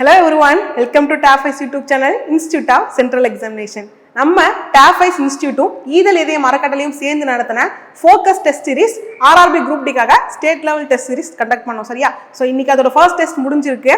Hello everyone, welcome to TAFICE YouTube channel, Institute of Central Examination. நம்ம TAFICE Institute ஈதல் இதய மரக்கட்டளையும் சேர்ந்து நடத்தின focus test series RRB group டிக்காக state level test series conduct பண்ணோம். சரியா? ஸோ இன்னைக்கு அதோட ஃபர்ஸ்ட் டெஸ்ட் முடிஞ்சிருக்கு.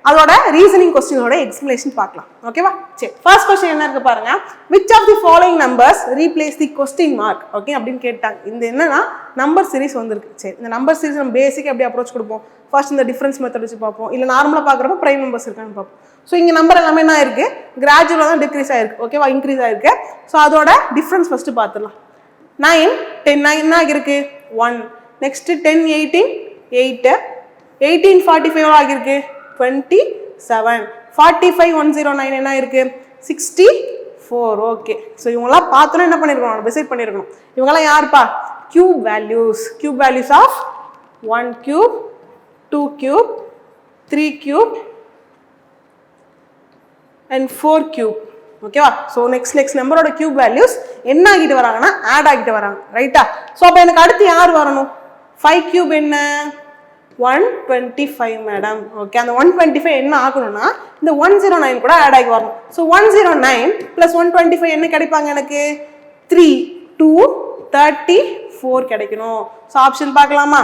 அதோட ரீசனிங் கொஸ்டினோட எக்ஸ்பிளேஷன் பார்க்கலாம். ஓகேவா? சரி, ஃபர்ஸ்ட் கொஸ்டின் என்ன இருக்கு பாருங்க. Which of the following numbers replace the question mark? Okay அப்படின்னு கேட்டாங்க. இந்த என்னன்னா நம்பர் சீரிஸ் வந்திருக்கு. சரி, இந்த நம்பர் சீரிஸ் நம்ம பேசிக்காக எப்படி அப்ரோச் கொடுப்போம்? ஃபர்ஸ்ட் இந்த டிஃபரன்ஸ் மெத்தட் வச்சு பார்ப்போம், இல்லை நார்மலாக பார்க்குறப்ப ப்ரைம் நம்பர்ஸ் இருக்கான்னு பார்ப்போம். ஸோ இங்கே நம்பர் எல்லாமே என்ன ஆயிருக்கு? கிராஜுவலாக தான் டிக்ரீஸ் ஆயிருக்கு. ஓகேவா? இன்க்ரீஸ் ஆயிருக்கு. ஸோ அதோட டிஃப்ரென்ஸ் ஃபர்ஸ்ட் பார்த்துடலாம். 9, 10, 9 என்ன ஆகிருக்கு? 1. நெக்ஸ்ட் 10, 18, 8. 18, 45 ஆகிருக்கு 27. 45, 109 என்ன ஆயிருக்கு? 64. ஓகே. ஸோ இவங்களாம் பார்த்தோன்னா என்ன பண்ணியிருக்கணும்? டிசைட் பண்ணியிருக்கணும். இவங்கெல்லாம் யாருப்பா? Cube values. Cube values of 1 cube, 2 cube, 3 cube and 4 cube. ஓகேவா? ஸோ நெக்ஸ்ட் நம்பரோட கியூப் வேல்யூஸ் என்ன ஆகிட்டு வராங்கன்னா ஆட் ஆகிட்டு வராங்க. ரைட்டா? ஸோ அப்போ எனக்கு அடுத்து யார் வரணும்? 5 கியூப் என்ன? 125 மேடம். ஓகே, அந்த 125 என்ன ஆகணும்னா இந்த 109 கூட ஆட் ஆகி வரணும். ஸோ 109 + 125 என்ன கிடைப்பாங்க எனக்கு? 3, 2, 34 கிடைக்கணும். ஸோ ஆப்ஷன் பார்க்கலாமா?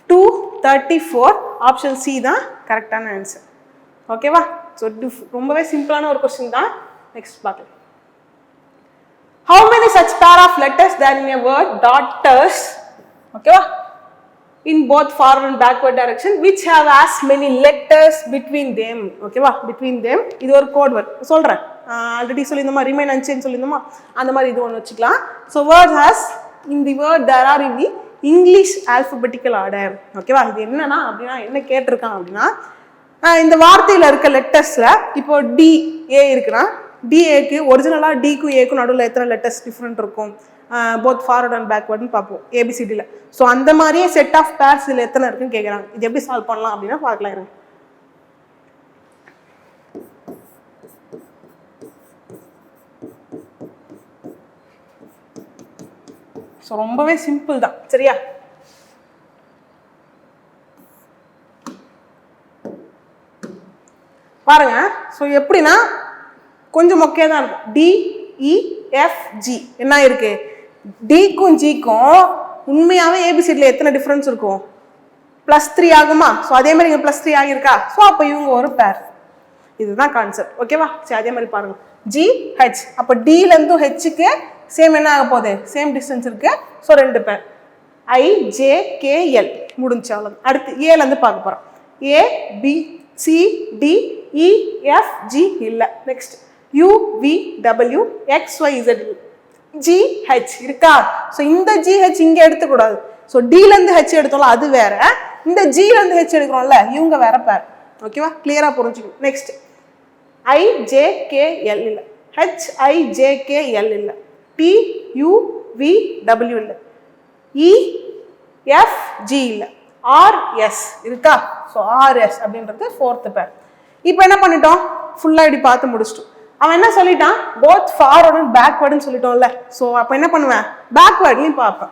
234 ஆப்ஷன் சி தான் கரெக்டான ஆன்சர். ஓகேவா? ஸோ ரொம்பவே சிம்பிளான ஒரு கொஸ்டின் தான். நெக்ஸ்ட் பார்க்கலாம். How many such pair of letters there in a word daughters? ஓகேவா? In both forward and backward direction which have as many letters between them. ஓகேவா? between them இது ஒரு கோட் வேர்ட் சொல்றேன். ஆல்ரெடி சொல்லியிருந்தோமா, ரிமைன் அன்சேஞ்ச் சொல்லியிருந்தோமா, அந்த மாதிரி இது ஒன்று வச்சுக்கலாம். So word has in the word there are in the English alphabetical order. ஓகேவா? இது என்னன்னா அப்படின்னா என்ன கேட்டிருக்கான் அப்படின்னா இந்த வார்த்தையில் இருக்க லெட்டர்ஸ்ல இப்போ டிஏ இருக்குன்னா டிஏக்கு ஒரிஜினலாக டிக்கும் ஏக்கும் நடுவில் எத்தனை லெட்டர்ஸ் டிஃப்ரெண்ட் இருக்கும்? போத் ஃபார்வர்ட் அண்ட் பேக்வர்டுன்னு பார்ப்போம் ஏபிசிடியில். ஸோ அந்த மாதிரியே செட் ஆஃப் பேர்ஸ் இதில் எத்தனை இருக்குன்னு கேட்குறாங்க. இது எப்படி சால்வ் பண்ணலாம் அப்படின்னா பார்க்கலாம் இருங்க. ஸோ ரொம்பவே சிம்பிள் தான். சரியா? பாருங்க. ஸோ எப்படின்னா கொஞ்சம் மொக்கையா தான் இருக்கும். டிஇஎஃப்ஜி என்ன இருக்கு? டிக்கும் ஜிக்கும் உண்மையாவே ஏபிசிடியில் எத்தனை டிஃபரன்ஸ் இருக்கும்? +3 ஆகுமா? ஸோ அதே மாதிரி இங்கே +3 ஆகியிருக்கா? ஸோ அப்போ இவங்க ஒரு பேர். இதுதான் கான்செப்ட். ஓகேவா? சரி, அதே மாதிரி பாருங்க. ஜிஹெச் அப்போ டிலேருந்து ஹெச்சுக்கு சேம் என்ன ஆக போகுது? சேம் டிஸ்டன்ஸ் இருக்கு. ஸோ 2 பேர். ஐஜேகேஎல் முடிஞ்சு அவ்வளோ. அடுத்து ஏலேருந்து பார்க்க போகிறோம். ABCDEFG இல்லை. நெக்ஸ்ட் UVWXYZ GH இருக்கா? ஸோ இந்த GH இங்கே எடுத்துக்கூடாது. ஸோ டிலேருந்து ஹெச் எடுத்தோம்ல அது வேற, இந்த ஜிலேருந்து ஹெச் எடுக்கிறோம்ல இவங்க வேற பேர். ஓகேவா? கிளியரா புரிஞ்சுக்கணும். நெக்ஸ்ட் IJKL இல்லை, HIJKL இல்லை, TUVW இல்லை, EFG இல்லை, RS இருக்கா? ஸோ RS அப்படின்றது 4th பேர். இப்போ என்ன பண்ணிட்டோம்? ஃபுல்லாக இப்படி பார்த்து முடிச்சிட்டோம். அவன் என்ன சொல்லிட்டான்? போத் ஃபார்வர்ட் அண்ட் பேக்வேர்டுன்னு சொல்லிட்டோம்ல. ஸோ அப்போ என்ன பண்ணுவேன்? பேக்வேர்ட்லையும் பார்ப்பேன்.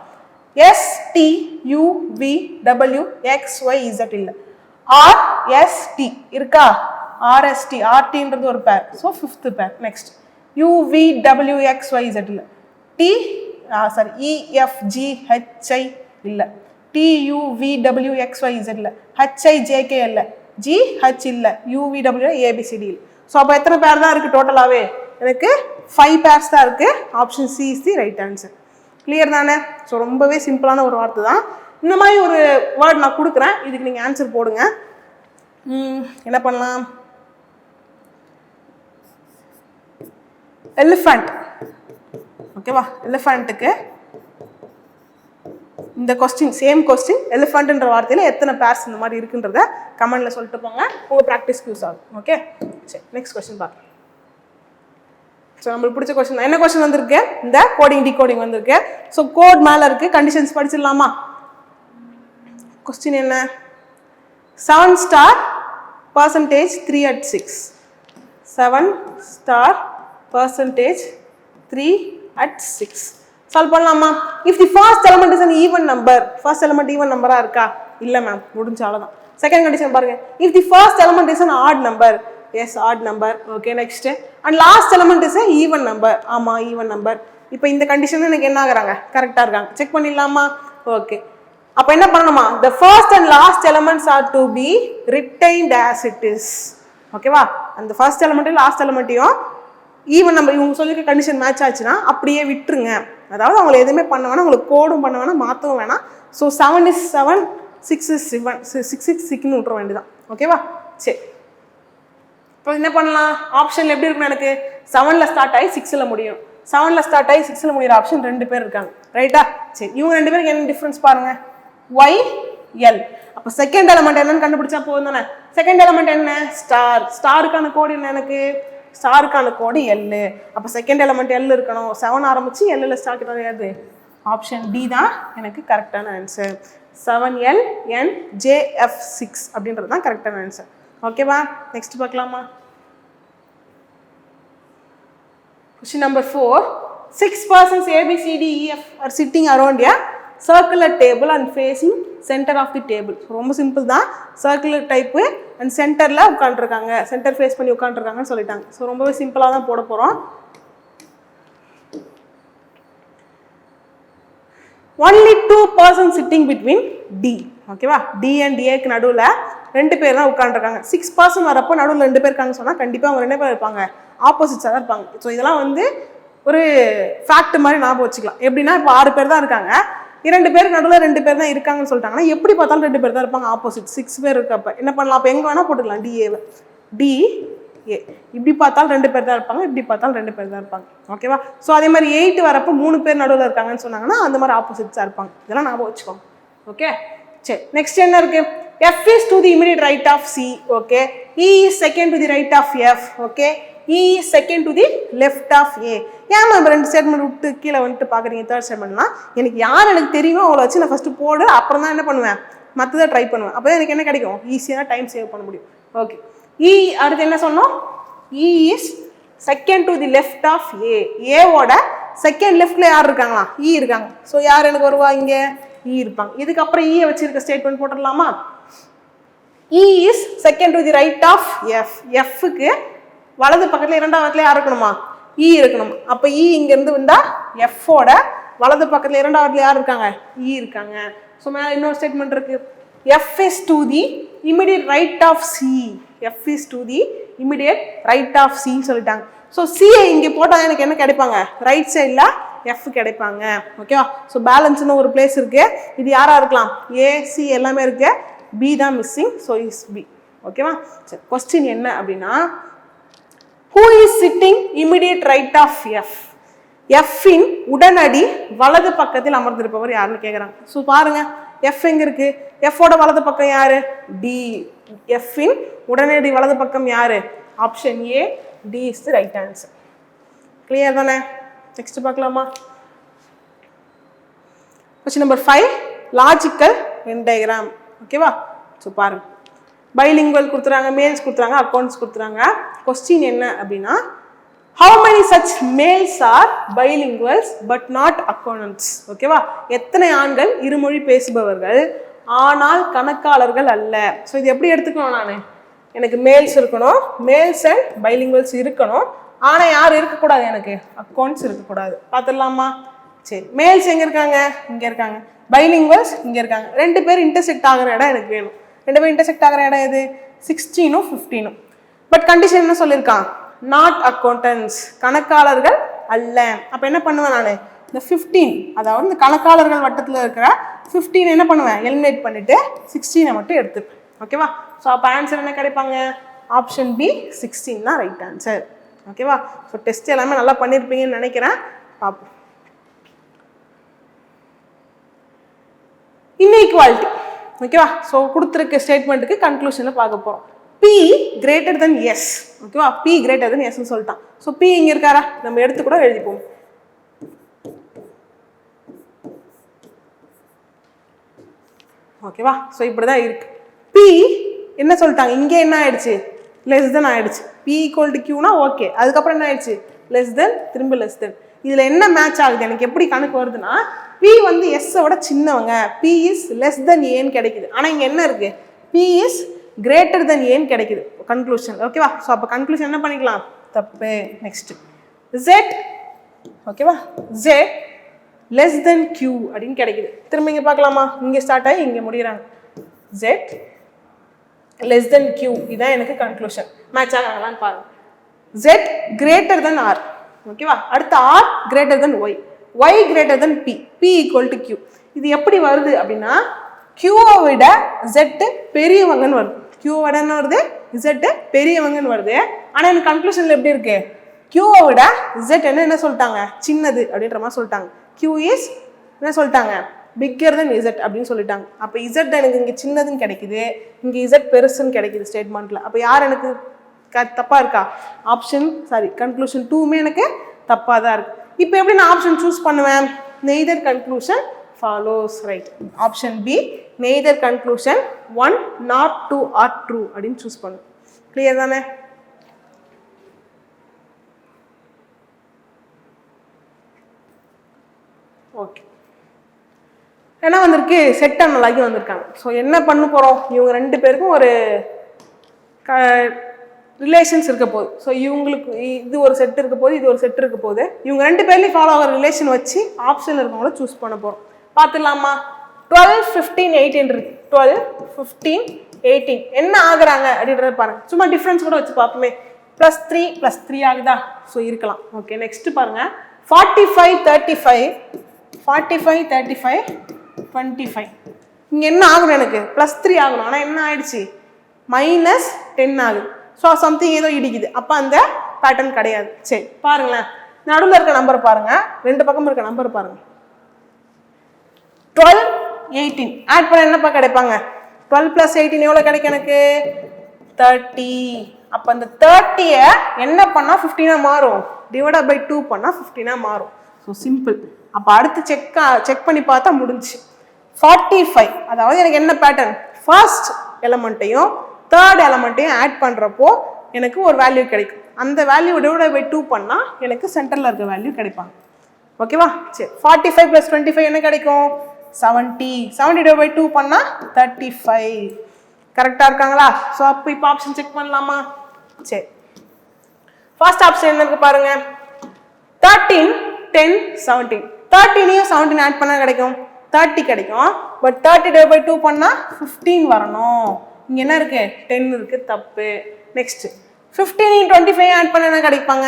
STUVWXYZ இல்லை, RST இருக்கா? RST RTன்றது ஒரு பேர். ஸோ 5th பேர். நெக்ஸ்ட் UVWXYZ இல்லை, EFGHI இல்லை, TUVWXYZ இல்லை, HIJK இல்லை, GH இல்லை, UVW ABCD இல்லை. ஸோ அப்போ எத்தனை பேர் தான் இருக்கு டோட்டலாகவே? எனக்கு 5 பேர்ஸ் தான் இருக்கு. Option C is the right answer. Clear தானே? ஸோ ரொம்பவே சிம்பிளான ஒரு வார்த்தை தான். இந்த மாதிரி ஒரு வேர்ட் நான் கொடுக்குறேன், இதுக்கு நீங்கள் ஆன்சர் போடுங்க. என்ன பண்ணலாம்? எலிஃபண்ட். ஓகேவா? எலிஃபண்ட்டுக்கு இந்த கொஸ்டின் சேம் கொஸ்டின். எலிஃபண்ட்ன்ற வார்த்தையில் எத்தனை பேர்ஸ் இந்த மாதிரி இருக்குன்றத கமெண்ட்ல சொல்லிட்டு போங்க, உங்கள் ப்ராக்டிஸ்க்கு யூஸ் ஆகும். ஓகே, சரி, நெக்ஸ்ட் கொஸ்டின் பார்க்கலாம். ஸோ நம்மளுக்கு பிடிச்ச கொஸ்டின் என்ன கொஸ்டின் வந்திருக்கு? இந்த கோடிங் டிகோடிங் வந்திருக்கு. ஸோ கோட் மேலே இருக்கு, கண்டிஷன்ஸ் படிச்சிடலாமா? கொஸ்டின் என்ன? 7 star percentage 3 at 6. 7 star percentage 3 at 6. Solve பண்ணலாமா? If the first element is an even number, first element even நம்பரா இருக்கா? இல்லை மேம், முடிஞ்ச அவ்வளோதான். செகண்ட் கண்டிஷன் பாருங்க, if the first element is an odd number, yes odd number, okay next, and last element is a even number, ஆமா even number. இப்போ இந்த condition எனக்கு என்ன ஆகுறாங்க, கரெக்டா இருக்காங்க, செக் பண்ணிடலாமா? ஓகே, அப்ப என்ன பண்ணணுமா, the first and last elements are to be retained as it is. ஓகேவா, அந்த ஃபர்ஸ்ட் எலிமெண்ட்டையும் லாஸ்ட் எலிமெண்ட்டையும் ஈவன் நம்பர் இவங்க சொல்லிக்க கண்டிஷன் மேட்ச் ஆச்சுன்னா அப்படியே விட்டுருங்க. அதாவது அவங்களை எதுவுமே பண்ண வேணாம், உங்களுக்கு கோடும் பண்ண வேணாம், மாற்றவும் வேணாம். ஸோ 7 is 7, 6 is 7, 6 is 6ன்னு விட்டுற வேண்டியதான். ஓகேவா, சரி. இப்போ என்ன பண்ணலாம், ஆப்ஷன்ல எப்படி இருக்கணும், எனக்கு 7ல ஸ்டார்ட் ஆகி 6ல முடியும், 7ல ஸ்டார்ட் ஆகி 6ல முடிகிற ஆப்ஷன் 2 பேர் இருக்காங்க, ரைட்டா? சரி, இவங்க 2 பேருக்கு என்ன டிஃபரன்ஸ் பாருங்க, y l. அப்போ செகண்ட் எலிமெண்ட் என்னன்னு கண்டுபிடிச்சா போதும் தானே. செகண்ட் எலிமெண்ட் என்ன, ஸ்டார். ஸ்டாருக்கான கோடு என்ன, எனக்கு ஸ்டாருக்கான கோடு எல். அப்போ செகண்ட் எலிமெண்ட் எல் இருக்கணும். 7 ஆரம்பிச்சு எல்ல ஸ்டார்ட் கிடையாது. ஆப்ஷன் டி தான் எனக்கு கரெக்டான ஆன்சர். 7LNJF6 அப்படின்றது தான் கரெக்டான ஆன்சர். ஓகேவா, நெக்ஸ்ட் பார்க்கலாமா? Question number 4. 6 persons ABCDEF are sitting around a circular table and facing center of the table. ரொம்ப சிம்பிள் தான், சர்க்குலர் டைப்பு அண்ட் சென்டரில் உட்காந்துருக்காங்க, சென்டர் ஃபேஸ் பண்ணி உட்காந்துருக்காங்கன்னு சொல்லிட்டாங்க. ஸோ ரொம்பவே சிம்பிளாக தான் போட போகிறோம். Only 2 persons sitting between D. ஓகேவா, டி அண்ட் ஏக்கு நடுவில் 2 பேர் தான் உட்காந்துருக்காங்க. 6 பர்சன் வரப்போ நடுவில் 2 பேர் இருக்காங்கன்னு சொன்னால் கண்டிப்பாக அவங்க 2 பேர் இருப்பாங்க, ஆப்போசிட்ஸாக தான் இருப்பாங்க. ஸோ இதெல்லாம் வந்து ஒரு ஃபேக்ட் மாதிரி ஞாபகம் வச்சுக்கலாம். எப்படின்னா இப்போ 6 பேர் தான் இருக்காங்க, 2 பேருக்கு நடுவில் 2 பேர் தான் இருக்காங்கன்னு சொல்லிட்டாங்கன்னா எப்படி பார்த்தாலும் 2 பேர் தான் இருப்பாங்க, ஆப்போசிட். 6 பேர் இருக்கப்ப என்ன பண்ணலாம், அப்போ எங்கே வேணால் போட்டுக்கலாம், டிஏவை டிஏ. இப்படி பார்த்தாலும் 2 பேர் தான் இருப்பாங்க, இப்படி பார்த்தாலும் 2 பேர் தான் இருப்பாங்க. ஓகேவா, ஸோ அதே மாதிரி 8 வரப்போ 3 பேர் நடுவில் இருக்காங்கன்னு சொன்னாங்கன்னா அந்த மாதிரி ஆப்போசிட்ஸாக இருப்பாங்க. இதெல்லாம் ஞாபகம் வச்சுக்கோங்க. ஓகே, சரி. நெக்ஸ்ட் என்ன இருக்கு, F is to the immediate right of C. Okay, E is second to the right of F. Okay, E is second to the left of A. ஏன் நம்ம 2 ஸ்டேட்மெண்ட் விட்டு கீழே வந்துட்டு பார்க்குறீங்க? தேர்ட் ஸ்டேட்மெண்ட்லாம் எனக்கு யார் எனக்கு தெரியுமோ அவளை வச்சு நான் ஃபஸ்ட்டு போடு, அப்புறம் தான் என்ன பண்ணுவேன், மற்றதை ட்ரை பண்ணுவேன். அப்போ எனக்கு என்ன கிடைக்கும், ஈஸியாக டைம் சேவ் பண்ண முடியும். ஓகே, E அடுத்து என்ன சொன்னோம், E is second to the left of A. ஏவோட செகண்ட் லெஃப்டில் யார் இருக்காங்களா, E இருக்காங்க. ஸோ யார் எனக்கு வருவா, இங்கே E இருப்பாங்க. இதுக்கப்புறம் E வச்சிருக்க ஸ்டேட்மெண்ட் போட்டுடலாமா? E is second to the right of F. Fக்கு வலது பக்கத்தில் 2வது இடத்துல யார் இருக்கணுமா, E இருக்கணும். அப்போ E இங்கேருந்து வந்தால் Fோட வலது பக்கத்தில் 2வது இடத்துல யார் இருக்காங்க, E இருக்காங்க. ஸோ மேலே இன்னொரு ஸ்டேட்மெண்ட் இருக்கு, F is to the immediate right of C. F is to the immediate right of C சொல்லிட்டாங்க. ஸோ சியை இங்கே போட்டால் எனக்கு என்ன கிடைப்பாங்க, ரைட் சைடில் F கிடைப்பாங்க. ஓகேவா, ஸோ பேலன்ஸ்னு ஒரு பிளேஸ் இருக்கு, இது யாராக இருக்கலாம், A C எல்லாமே இருக்கு, B தான் மிஸ்ஸிங், ஸோ இஸ் B. ஓகேவா, சரி. கொஸ்டின் என்ன அப்படின்னா, who is sitting immediate right of F? F இன் உடனடி வலது பக்கத்தில் அமர்ந்திருப்பவர் யாருன்னு கேட்குறாங்க. ஸோ பாருங்க, F எங்க இருக்கு, F ஓட வலது பக்கம் யாரு, D. F இன் உடனடி வலது பக்கம் யாரு, option A, D is the right answer. Clear தானே? நெக்ஸ்ட் பார்க்கலாமா? Question number 5, logical Venn diagram. ஓகேவா, ஸோ பாருங்க, பைலிங்குவல் கொடுத்துறாங்க, மேல்ஸ் கொடுத்துறாங்க, அக்கௌண்ட்ஸ் கொடுத்துறாங்க. கொஸ்டின் என்ன அப்படின்னா, how many such males are bilinguals but not accountants? ஓகேவா, எத்தனை ஆண்கள் இருமொழி பேசுபவர்கள் ஆனால் கணக்காளர்கள் அல்ல. ஸோ இது எப்படி எடுத்துக்கணும், நான் எனக்கு மேல்ஸ் இருக்கணும், மேல்ஸ் அண்ட் பைலிங்குவல்ஸ் இருக்கணும், ஆனால் யார் இருக்கக்கூடாது, எனக்கு அக்கௌண்ட்ஸ் இருக்கக்கூடாது. பார்த்துடலாமா? சரி, மேல்ஸ் எங்கே இருக்காங்க, இங்கே இருக்காங்க, பைலிங்குவல்ஸ் இங்கே இருக்காங்க. 2 பேர் இன்டர்செக்ட் ஆகிற இடம் எனக்கு வேணும். 2 பேர் இன்டர்செக்ட் ஆகிற இடம் எது, 16ம் 15ம். பட் கண்டிஷன் என்ன சொல்லியிருக்கான், நாட் அக்கௌண்டன்ஸ், கணக்காளர்கள் அல்ல. அப்போ என்ன பண்ணுவேன் நான், இந்த 15, அதாவது இந்த கணக்காளர்கள் வட்டத்தில் இருக்கிற 15 என்ன பண்ணுவேன், எலிமினேட் பண்ணிட்டு 16 மட்டும் எடுத்துப்பேன். ஓகேவா, ஸோ அப்போ ஆன்சர் என்ன கிடைப்பாங்க, ஆப்ஷன் B 16 தான் ரைட் ஆன்சர். ஓகேவா, ஸோ டெஸ்ட் எல்லாமே நல்லா பண்ணியிருப்பீங்கன்னு நினைக்கிறேன். பார்ப்போம். இன்இக்வாலிட்டி. ஓகேவா, ஸோ கொடுத்துருக்க ஸ்டேட்மெண்ட்டுக்கு கன்க்ளூஷனில் பார்க்க போகிறோம். P greater than S. ஓகேவா, P கிரேட்டர் தென் Sன்னு சொல்லிட்டான். ஸோ P இங்கே இருக்காரா, நம்ம எடுத்து கூட எழுதிப்போம். ஓகேவா, ஸோ இப்படி தான் இருக்கு. P என்ன சொல்லிட்டாங்க, இங்கே என்ன ஆயிடுச்சு, லெஸ் தென் ஆயிடுச்சு. P ஈக்குவல் டு Qனா ஓகே, அதுக்கப்புறம் என்ன ஆயிடுச்சு, லெஸ் தென், திரும்ப லெஸ் தென். இதில் என்ன மேட்ச் ஆகுது, எனக்கு எப்படி கணக்கு வருதுன்னா, P வந்து S விட சின்னவங்க, P இஸ் லெஸ் தென் ஏன்னு கிடைக்குது. ஆனால் இங்கே என்ன இருக்கு, P இஸ் கிரேட்டர் தென் ஏன்னு கிடைக்குது கன்க்ளூஷன். ஓகேவா? ஸோ அப்போ கன்க்ளூஷன் என்ன பண்ணிக்கலாம்? தப்பு. நெக்ஸ்ட் Z ஓகேவா, Z லெஸ் தென் Q அப்படின்னு கிடைக்குது. திரும்ப இங்கே பார்க்கலாமா? இங்கே ஸ்டார்ட் ஆகி இங்கே முடிகிறாங்க. Z லெஸ் தென் Q, இதுதான் எனக்கு கன்க்ளூஷன். மேட்ச் ஆகிறாங்களான்னு பாருங்க. Z greater than R. ஓகேவா? அடுத்து R greater than Y, Y greater than P, P equal to Q. இது எப்படி வருது அப்படின்னா Qவை விட Z பெரியவங்கன்னு வருது. Qவை விட என்ன வருது? Z பெரியவங்கன்னு வருது. ஆனால் எனக்கு கன்க்ளூஷனில் எப்படி இருக்கு? Qவை விட Z என்ன சொல்லிட்டாங்க? சின்னது அப்படின்ற மாதிரி சொல்லிட்டாங்க. Q இஸ் என்ன சொல்லிட்டாங்க? பிக்கர் தென் Z அப்படின்னு சொல்லிட்டாங்க. அப்போ Z எனக்கு இங்கே சின்னதுன்னு கிடைக்குது, இங்கே Z பெருசுன்னு கிடைக்குது ஸ்டேட்மெண்ட்டில். அப்போ யார் எனக்கு தப்பாக இருக்கா? கன்க்ளூஷன் 2மே எனக்கு தப்பாக தான் இருக்கு. இப்போ எப்படி நான் ஆப்ஷன் சூஸ் பண்ணுவேன்? Neither conclusion follows, right. Option B, neither conclusion 1 nor 2 are true அப்படின்னு சூஸ் பண்ணும். கிளியர் தானே? ஓகே. ஏன்னா வந்திருக்கு செட் அனலாகி வந்திருக்காங்க. ஸோ என்ன பண்ண போகிறோம்? இவங்க 2 பேருக்கும் ஒரு ரிலேஷன்ஸ் இருக்க போகுது. ஸோ இவங்களுக்கு இது ஒரு செட் இருக்க போகுது, இது ஒரு செட் இருக்க போகுது. இவங்க 2 பேர்லையும் ஃபாலோ ஆகிற ரிலேஷன் வச்சு ஆப்ஷனில் இருக்கவங்கள சூஸ் பண்ண போகிறோம். பார்த்துடலாமா? 12, 15, 18 இருக்கு. 12, 15, 18 என்ன ஆகுறாங்க அப்படின்றத பாருங்க. சும்மா டிஃப்ரென்ஸ் கூட வச்சு பார்ப்போமே. +3 +3 ஆகுதா? ஸோ இருக்கலாம். ஓகே, நெக்ஸ்ட் பாருங்க. 45, 35, 45, 35, 25. இங்கே என்ன ஆகணும்? எனக்கு +3 ஆகணும். ஆனால் என்ன ஆயிடுச்சு? -10 ஆகுது. ஸோ சம்திங் ஏதோ இடிக்குது. அப்போ அந்த பேட்டர்ன் கிடையாது. சரி பாருங்களேன், நடுவில் இருக்க நம்பர் பாருங்க, 2 பக்கம் இருக்க நம்பர் பாருங்க. 12, 18 ஆட் பண்ண என்னப்பா கிடைப்பாங்க? 12 + 18 எவ்வளோ கிடைக்கும் எனக்கு? 30. அப்போ அந்த 30யை என்ன பண்ணால் 15ஆக மாறும்? டிவைட் பை 2 பண்ணால் 15ஆக மாறும். So simple. அப்போ அடுத்து செக் பண்ணி பார்த்தா முடிஞ்சு. 45, அதாவது எனக்கு என்ன பேட்டர்ன்? ஃபர்ஸ்ட் எலமெண்ட்டையும் தேர்ட் எலமெண்ட்டையும் ஆட் பண்ணுறப்போ எனக்கு ஒரு வேல்யூ கிடைக்கும். அந்த வேல்யூ டிவைட் பை 2 பண்ணால் எனக்கு சென்டரில் இருக்க வேல்யூ கிடைப்பாங்க. ஓகேவா? சரி, 45 + 25 என்ன கிடைக்கும்? 70. 70 டிவைட் பை 2 பண்ணால் 35. கரெக்டாக இருக்காங்களா? ஸோ அப்போ இப்போ ஆப்ஷன் செக் பண்ணலாமா? சரி, ஃபர்ஸ்ட் ஆப்ஷன் என்ன இருக்கு பாருங்க. 13, 10, 17. 13ஐயும் 17 ஆட் பண்ணால் கிடைக்கும் 30 கிடைக்கும். பட் 30 டிவைட் பை 2 பண்ணால் 15 வரணும். இங்கே என்ன இருக்கு? 10 இருக்கு. தப்பு. நெக்ஸ்ட் 15 25 ஆட் பண்ண என்ன கிடைப்பாங்க?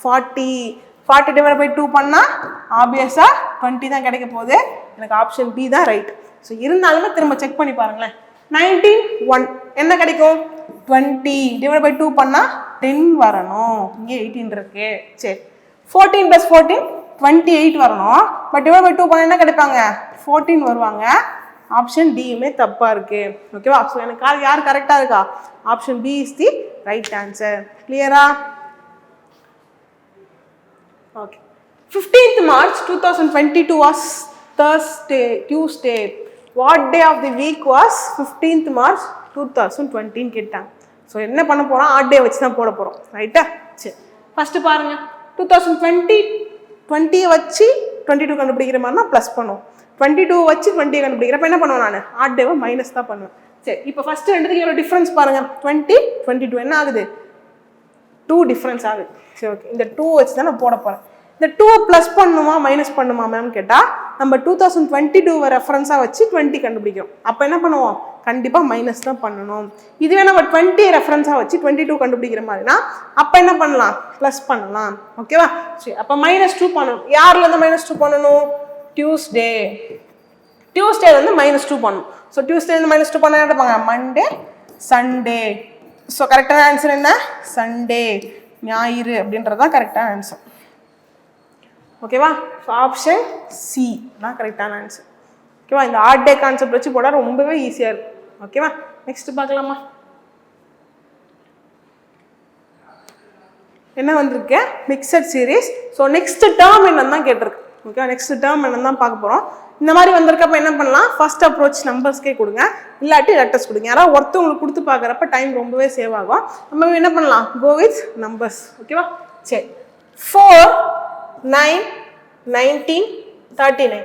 40. 40 டிவைட் பை 2 பண்ணால் ஆப்வியஸாக 20 தான் கிடைக்க போகுது. எனக்கு ஆப்ஷன் பி தான் ரைட். ஸோ இருந்தாலுமே திரும்ப செக் பண்ணி பாருங்களேன். 19, 1 என்ன கிடைக்கும்? 20 டிவைட் பை 2 பண்ணால் 10 வரணும். இங்கே 18 இருக்கு. சரி, 14 + 14 28 வரணும். பட் டிவைட் பை 2 பண்ணால் என்ன கிடைப்பாங்க? 14 வருவாங்க. ஆப்ஷன் டியுமே தப்பா இருக்கு. ஓகேவா? ஸோ எனக்கு யார் கரெக்டாக இருக்கா? Option B is the right answer. கிளியரா? Okay. 15th March 2022 was Tuesday. What day of the week was 15th March 2020 கேட்டாங்க. ஸோ என்ன பண்ண போகிறோம்? ஆட் டே வச்சு தான் போட போகிறோம். ரைட்டா? சரி, ஃபஸ்ட்டு பாருங்கள். 2020 வச்சு 22 கண்டுபிடிக்கிற மாதிரினா ப்ளஸ் பண்ணுவோம். 22 வச்சு 20 கண்டுபிடிக்கிறப்ப என்ன பண்ணுவேன்? நான் ஆட் டேவை மைனஸ் தான் பண்ணுவேன். சரி, இப்போ ஃபஸ்ட்டு ரெண்டுத்துக்கு எவ்வளோ டிஃப்ரென்ஸ் பாருங்கள். 20, 22 என்ன ஆகுது? 2 டிஃப்ரென்ஸ் ஆகுது. சரி, ஓகே. இந்த 2 வச்சு தான் நான் போட போகிறேன். இந்த 2 ப்ளஸ் பண்ணுமா மைனஸ் பண்ணுமா மேம் கேட்டால், நம்ம 2022 ரெஃபரன்ஸாக வச்சு 20 கண்டுபிடிக்கிறோம். அப்போ என்ன பண்ணுவோம்? கண்டிப்பாக மைனஸ் தான் பண்ணணும். இதுவே நம்ம 20 ரெஃபரன்ஸாக வச்சு 22 கண்டுபிடிக்கிற மாதிரினா அப்போ என்ன பண்ணலாம்? ப்ளஸ் பண்ணலாம். ஓகேவா? சரி, அப்போ -2 பண்ணணும். யார்லேருந்து -2 பண்ணணும்? டியூஸ்டேலேருந்து -2 பண்ணணும். ஸோ டியூஸ்டேலேருந்து -2 பண்ண என்ன எடுப்பாங்க? Monday, Sunday. ஸோ கரெக்டான ஆன்சர் என்ன? சண்டே, ஞாயிறு அப்படின்றதான் கரெக்டான ஆன்சர். ஓகேவா? ஸோ ஆப்ஷன் சி தான் கரெக்டான ஆன்சர். ஓகேவா? இந்த ஆட் டே கான்செப்ட் வச்சு போட ரொம்பவே ஈஸியாக இருக்கும். ஓகேவா? நெக்ஸ்ட் பார்க்கலாமா? என்ன வந்திருக்கு? Mixed series. So next term என்னன்னு தான் கேட்டிருக்கு. ஓகே, நெக்ஸ்ட் டேர்ம் என்னன்னு தான் பார்க்க போகிறோம். இந்த மாதிரி வந்திருக்கப்ப என்ன பண்ணலாம்? ஃபர்ஸ்ட் அப்ரோச் நம்பர்ஸ்க்கே கொடுங்க, இல்லாட்டி லெட்டர்ஸ் கொடுங்க. யாராவது ஒருத்தவங்களுக்கு கொடுத்து பார்க்குறப்ப டைம் ரொம்பவே சேவ் ஆகும். நம்ம என்ன பண்ணலாம்? Go with numbers. ஓகேவா? சரி, 4, 9, 19, 39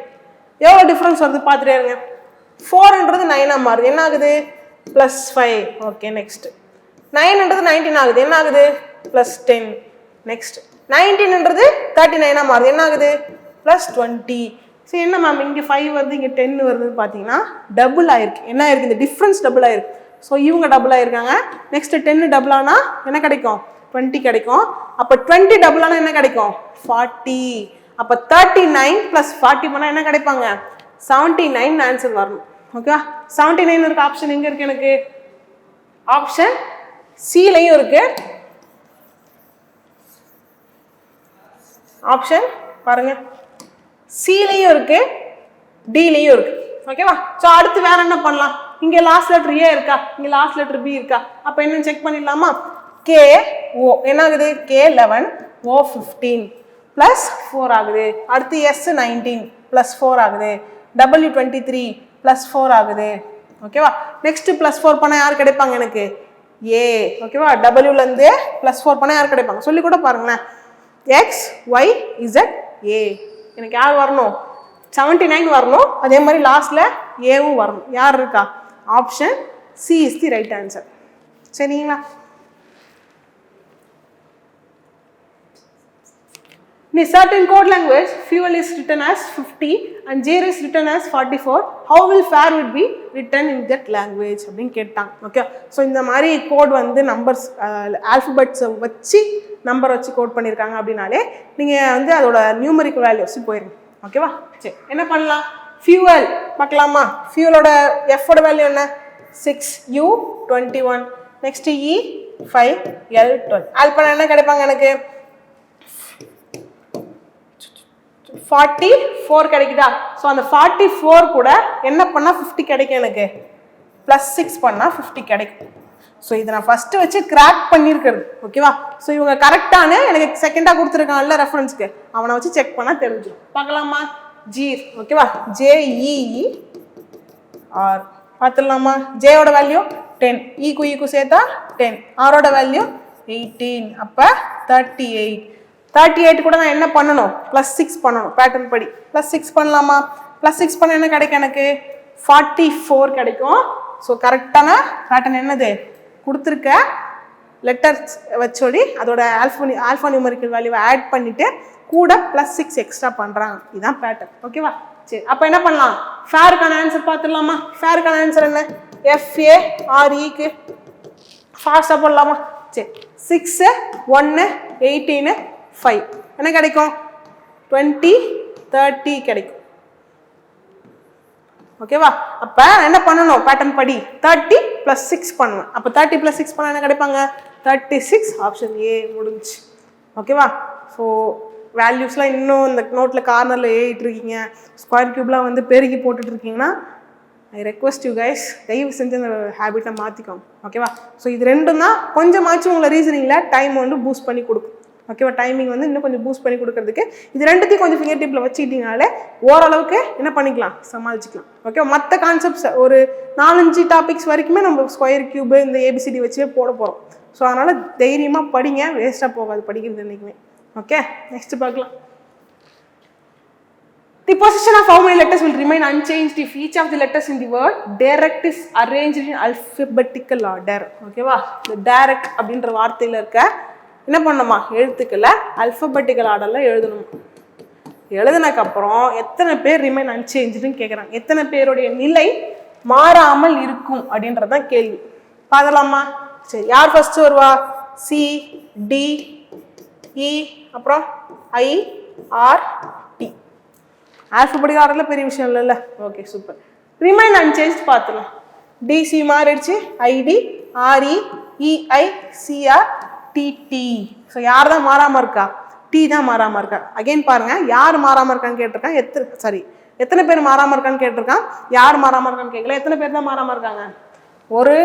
எவ்வளோ டிஃப்ரென்ஸ் வருது பார்த்துட்டே இருங்க. 4ன்றது 9ஆக மாறுது. என்ன ஆகுது? ப்ளஸ் 5. ஓகே நெக்ஸ்ட் 9ன்றது 19 ஆகுது, என்ன ஆகுது? ப்ளஸ் 10. நெக்ஸ்ட் 19ன்றது 39 மாறுது, என்ன ஆகுது? ப்ளஸ் 20. ஸோ என்ன மேம் இங்கே 5 வருது இங்கே 10 வருதுன்னு பார்த்தீங்கன்னா டபுள் ஆயிருக்கு. என்ன ஆயிருக்கு? இந்த டிஃப்ரென்ஸ் டபுள் ஆயிருக்கு. ஸோ இவங்க டபுள் ஆயிருக்காங்க. நெக்ஸ்ட் 10 டபுள் ஆனால் என்ன கிடைக்கும்? 20 கிடைக்கும். அப்போ 20 டபுள் ஆனால் என்ன கிடைக்கும்? 40. அப்போ 39 ப்ளஸ் 40 பண்ணால் என்ன கிடைப்பாங்க? 79 ஆன்சர் வரணும். ஓகேவா? 79 இருக்க ஆப்ஷன் எங்கே இருக்கு? எனக்கு ஆப்ஷன் சிலையும் இருக்கு. ஆப்ஷன் பாருங்க, சிலையும் இருக்கு, டிலையும் இருக்கு. ஓகேவா? ஸோ அடுத்து வேற என்ன பண்ணலாம்? இங்கே லாஸ்ட் லெட்டர் ஏ இருக்கா, இங்கே லாஸ்ட் லெட்டர் பி இருக்கா? அப்போ என்ன செக் பண்ணிடலாமா? கே ஓ என்ன ஆகுது? கே 11 ஓ 15 ப்ளஸ் 4 ஆகுது. அடுத்து எஸ் 19 ப்ளஸ் 4 ஆகுது. டபிள்யூ 23 ப்ளஸ் 4 ஆகுது. ஓகேவா? நெக்ஸ்ட் ப்ளஸ் 4 பண்ணால் யார் கிடைப்பாங்க? எனக்கு ஏ. ஓகேவா? டபிள்யூலேருந்து ப்ளஸ் 4 பண்ணால் யார் கிடைப்பாங்க? சொல்லி கூட பாருங்களேன். X Y Z A. எனக்கு யார் வரணும்? 79 வரணும். அதே மாதிரி லாஸ்ட்ல ஏவும் வரணும். யார் இருக்கா? Option C is the right answer. சரிங்களா? In a certain code language, fuel is written as 50 and gear is written as 44. How will fare would be written in that language? அப்படின்னு கேட்டாங்க. ஓகே, ஸோ இந்த மாதிரி code வந்து numbers ஆல்ஃபபெட்ஸை வச்சு number வச்சு code பண்ணியிருக்காங்க அப்படின்னாலே நீங்கள் வந்து அதோட நியூமரிக்கல் வேல்யூ வச்சு போயிருங்க. ஓகேவா? சரி, என்ன பண்ணலாம்? ஃபியூவல் பார்க்கலாமா? ஃபியூலோட எஃபோட வேல்யூ என்ன? 6U21. நெக்ஸ்ட் இ 5L12. ஆல் பண்ண என்ன கிடைப்பாங்க? எனக்கு 44 கிடைக்குதா? ஸோ அந்த 44 கூட என்ன பண்ணால் 50 கிடைக்கும்? எனக்கு ப்ளஸ் 6 பண்ணால் 50 கிடைக்கும். ஸோ இதை நான் ஃபஸ்ட்டு வச்சு கிராக் பண்ணியிருக்கிறது. ஓகேவா? ஸோ இவங்க கரெக்டான எனக்கு செகண்டாக கொடுத்துருக்காங்கல்ல ரெஃபரன்ஸ்க்கு, அவனை வச்சு செக் பண்ணால் தெரிஞ்சிடும். பார்க்கலாமா? ஜீர். ஓகேவா? JEE ஆர் பார்த்துடலாமா? ஜேயோட வேல்யூ 10, ஈக்கு சேர்த்தா 10, ஆரோட வேல்யூ 18, அப்போ 38. 38 கூட நான் என்ன பண்ணணும்? ப்ளஸ் 6 பண்ணணும். பேட்டர்ன் படி ப்ளஸ் 6 பண்ணலாமா? ப்ளஸ் 6 பண்ண என்ன கிடைக்கும்? எனக்கு 44 கிடைக்கும். ஸோ கரெக்டான பேட்டர்ன் என்னது? கொடுத்துருக்க லெட்டர்ஸ் வச்சோடி அதோட ஆல்ஃபா நியூமரிக்கல் வேல்யூவை ஆட் பண்ணிட்டு கூட ப்ளஸ் 6 எக்ஸ்ட்ரா பண்ணுறாங்க. இதுதான் பேட்டர்ன். ஓகேவா? சரி, அப்போ என்ன பண்ணலாம்? ஃபேருக்கான ஆன்சர் பார்த்துடலாமா? ஃபேருக்கான ஆன்சர் என்ன? FAREக்கு ஃபாஸ்ட்டாக போடலாமா? சரி, 6 1 18 5 என்ன கிடைக்கும்? 20 30 கிடைக்கும். ஓகேவா? அப்போ என்ன பண்ணணும்? பேட்டர்ன் படி 30 + 6 பண்ணுவேன். அப்போ 30 + 6 பண்ணால் என்ன கிடைப்பாங்க? 36. ஆப்ஷன் ஏ முடிஞ்சு. ஓகேவா? ஸோ வேல்யூஸ்லாம் இன்னும் இந்த நோட்டில் கார்னரில் எழுதிட்டு இருக்கீங்க, ஸ்கொயர் கியூப்லாம் வந்து பெருகி போட்டுட்டு இருக்கீங்கன்னா ஐ ரெக்வஸ்ட் யூ கைஸ், தயவு செஞ்சு அந்த ஹேபிட்டை மாற்றிக்கோங்க. ஓகேவா? ஸோ இது ரெண்டும் தான் கொஞ்சமாச்சும் உங்களை ரீசனிங்கில் டைம் வந்து பூஸ்ட் பண்ணி கொடுக்கும். ஓகேவா? டைமிங் வந்து இன்னும் கொஞ்சம் பூஸ்ட் பண்ணி கொடுக்கறதுக்கு இது ரெண்டுத்தையும் கொஞ்சம் ஃபிங்கர் டிப்பில் வச்சுக்கிட்டீங்கனாலே ஓரளவுக்கு என்ன பண்ணிக்கலாம்? சமாளிச்சிக்கலாம். ஓகே, மற்ற கான்செப்ட்ஸ் ஒரு 4-5 டாபிக்ஸ் வரைக்குமே நம்ம ஸ்கொயர் கியூபு இந்த ஏபிசிடி வச்சே போட போகிறோம். ஸோ அதனால் தைரியமாக படிங்க, வேஸ்ட்டாக போகாது படிக்கிறது என்றைக்குமே. ஓகே, நெக்ஸ்ட் பார்க்கலாம். The position of how many letters will remain unchanged if each of the letters in the word direct is arranged in alphabetical order. ஓகேவா? இந்த direct அப்படின்ற வார்த்தையில் இருக்க என்ன பண்ணணுமா? எழுத்துக்களை அல்ஃபபெட்டிக்கல் ஆர்டரில் எழுதணும். எழுதினக்கப்புறம் எத்தனை பேர் ரிமைன் அன்சேஞ்சுன்னு கேட்குறாங்க. எத்தனை பேருடைய நிலை மாறாமல் இருக்கும் அப்படின்றதான் கேள்வி. பார்க்கலாமா? சரி, யார் ஃபர்ஸ்ட் வருவா? சி, டி, இ, அப்புறம் ஐ, ஆர், டி. ஆல்ஃபபெட்டிக்கல் ஆர்டரில் பெரிய விஷயம் இல்லைல்ல? Okay, super. ரிமைன் அன்சேஞ்ச் பார்த்துலாம். டிசி மாறிடுச்சு, ID, RE, EI, CR, DT. So யார் தான் மாறாமல் இருக்கா? டி தான் மாறாமல் இருக்கா. அகைன் பாருங்க, யார் மாறாமல் இருக்கான்னு கேட்டிருக்கான். எத்தனை பேர் மாறாமல் இருக்கான்னு கேட்டிருக்கான். யார் மாறாமல் இருக்கான்னு கேட்கல. எத்தனை பேர் தான் மாறாமல் இருக்காங்க? ஒரு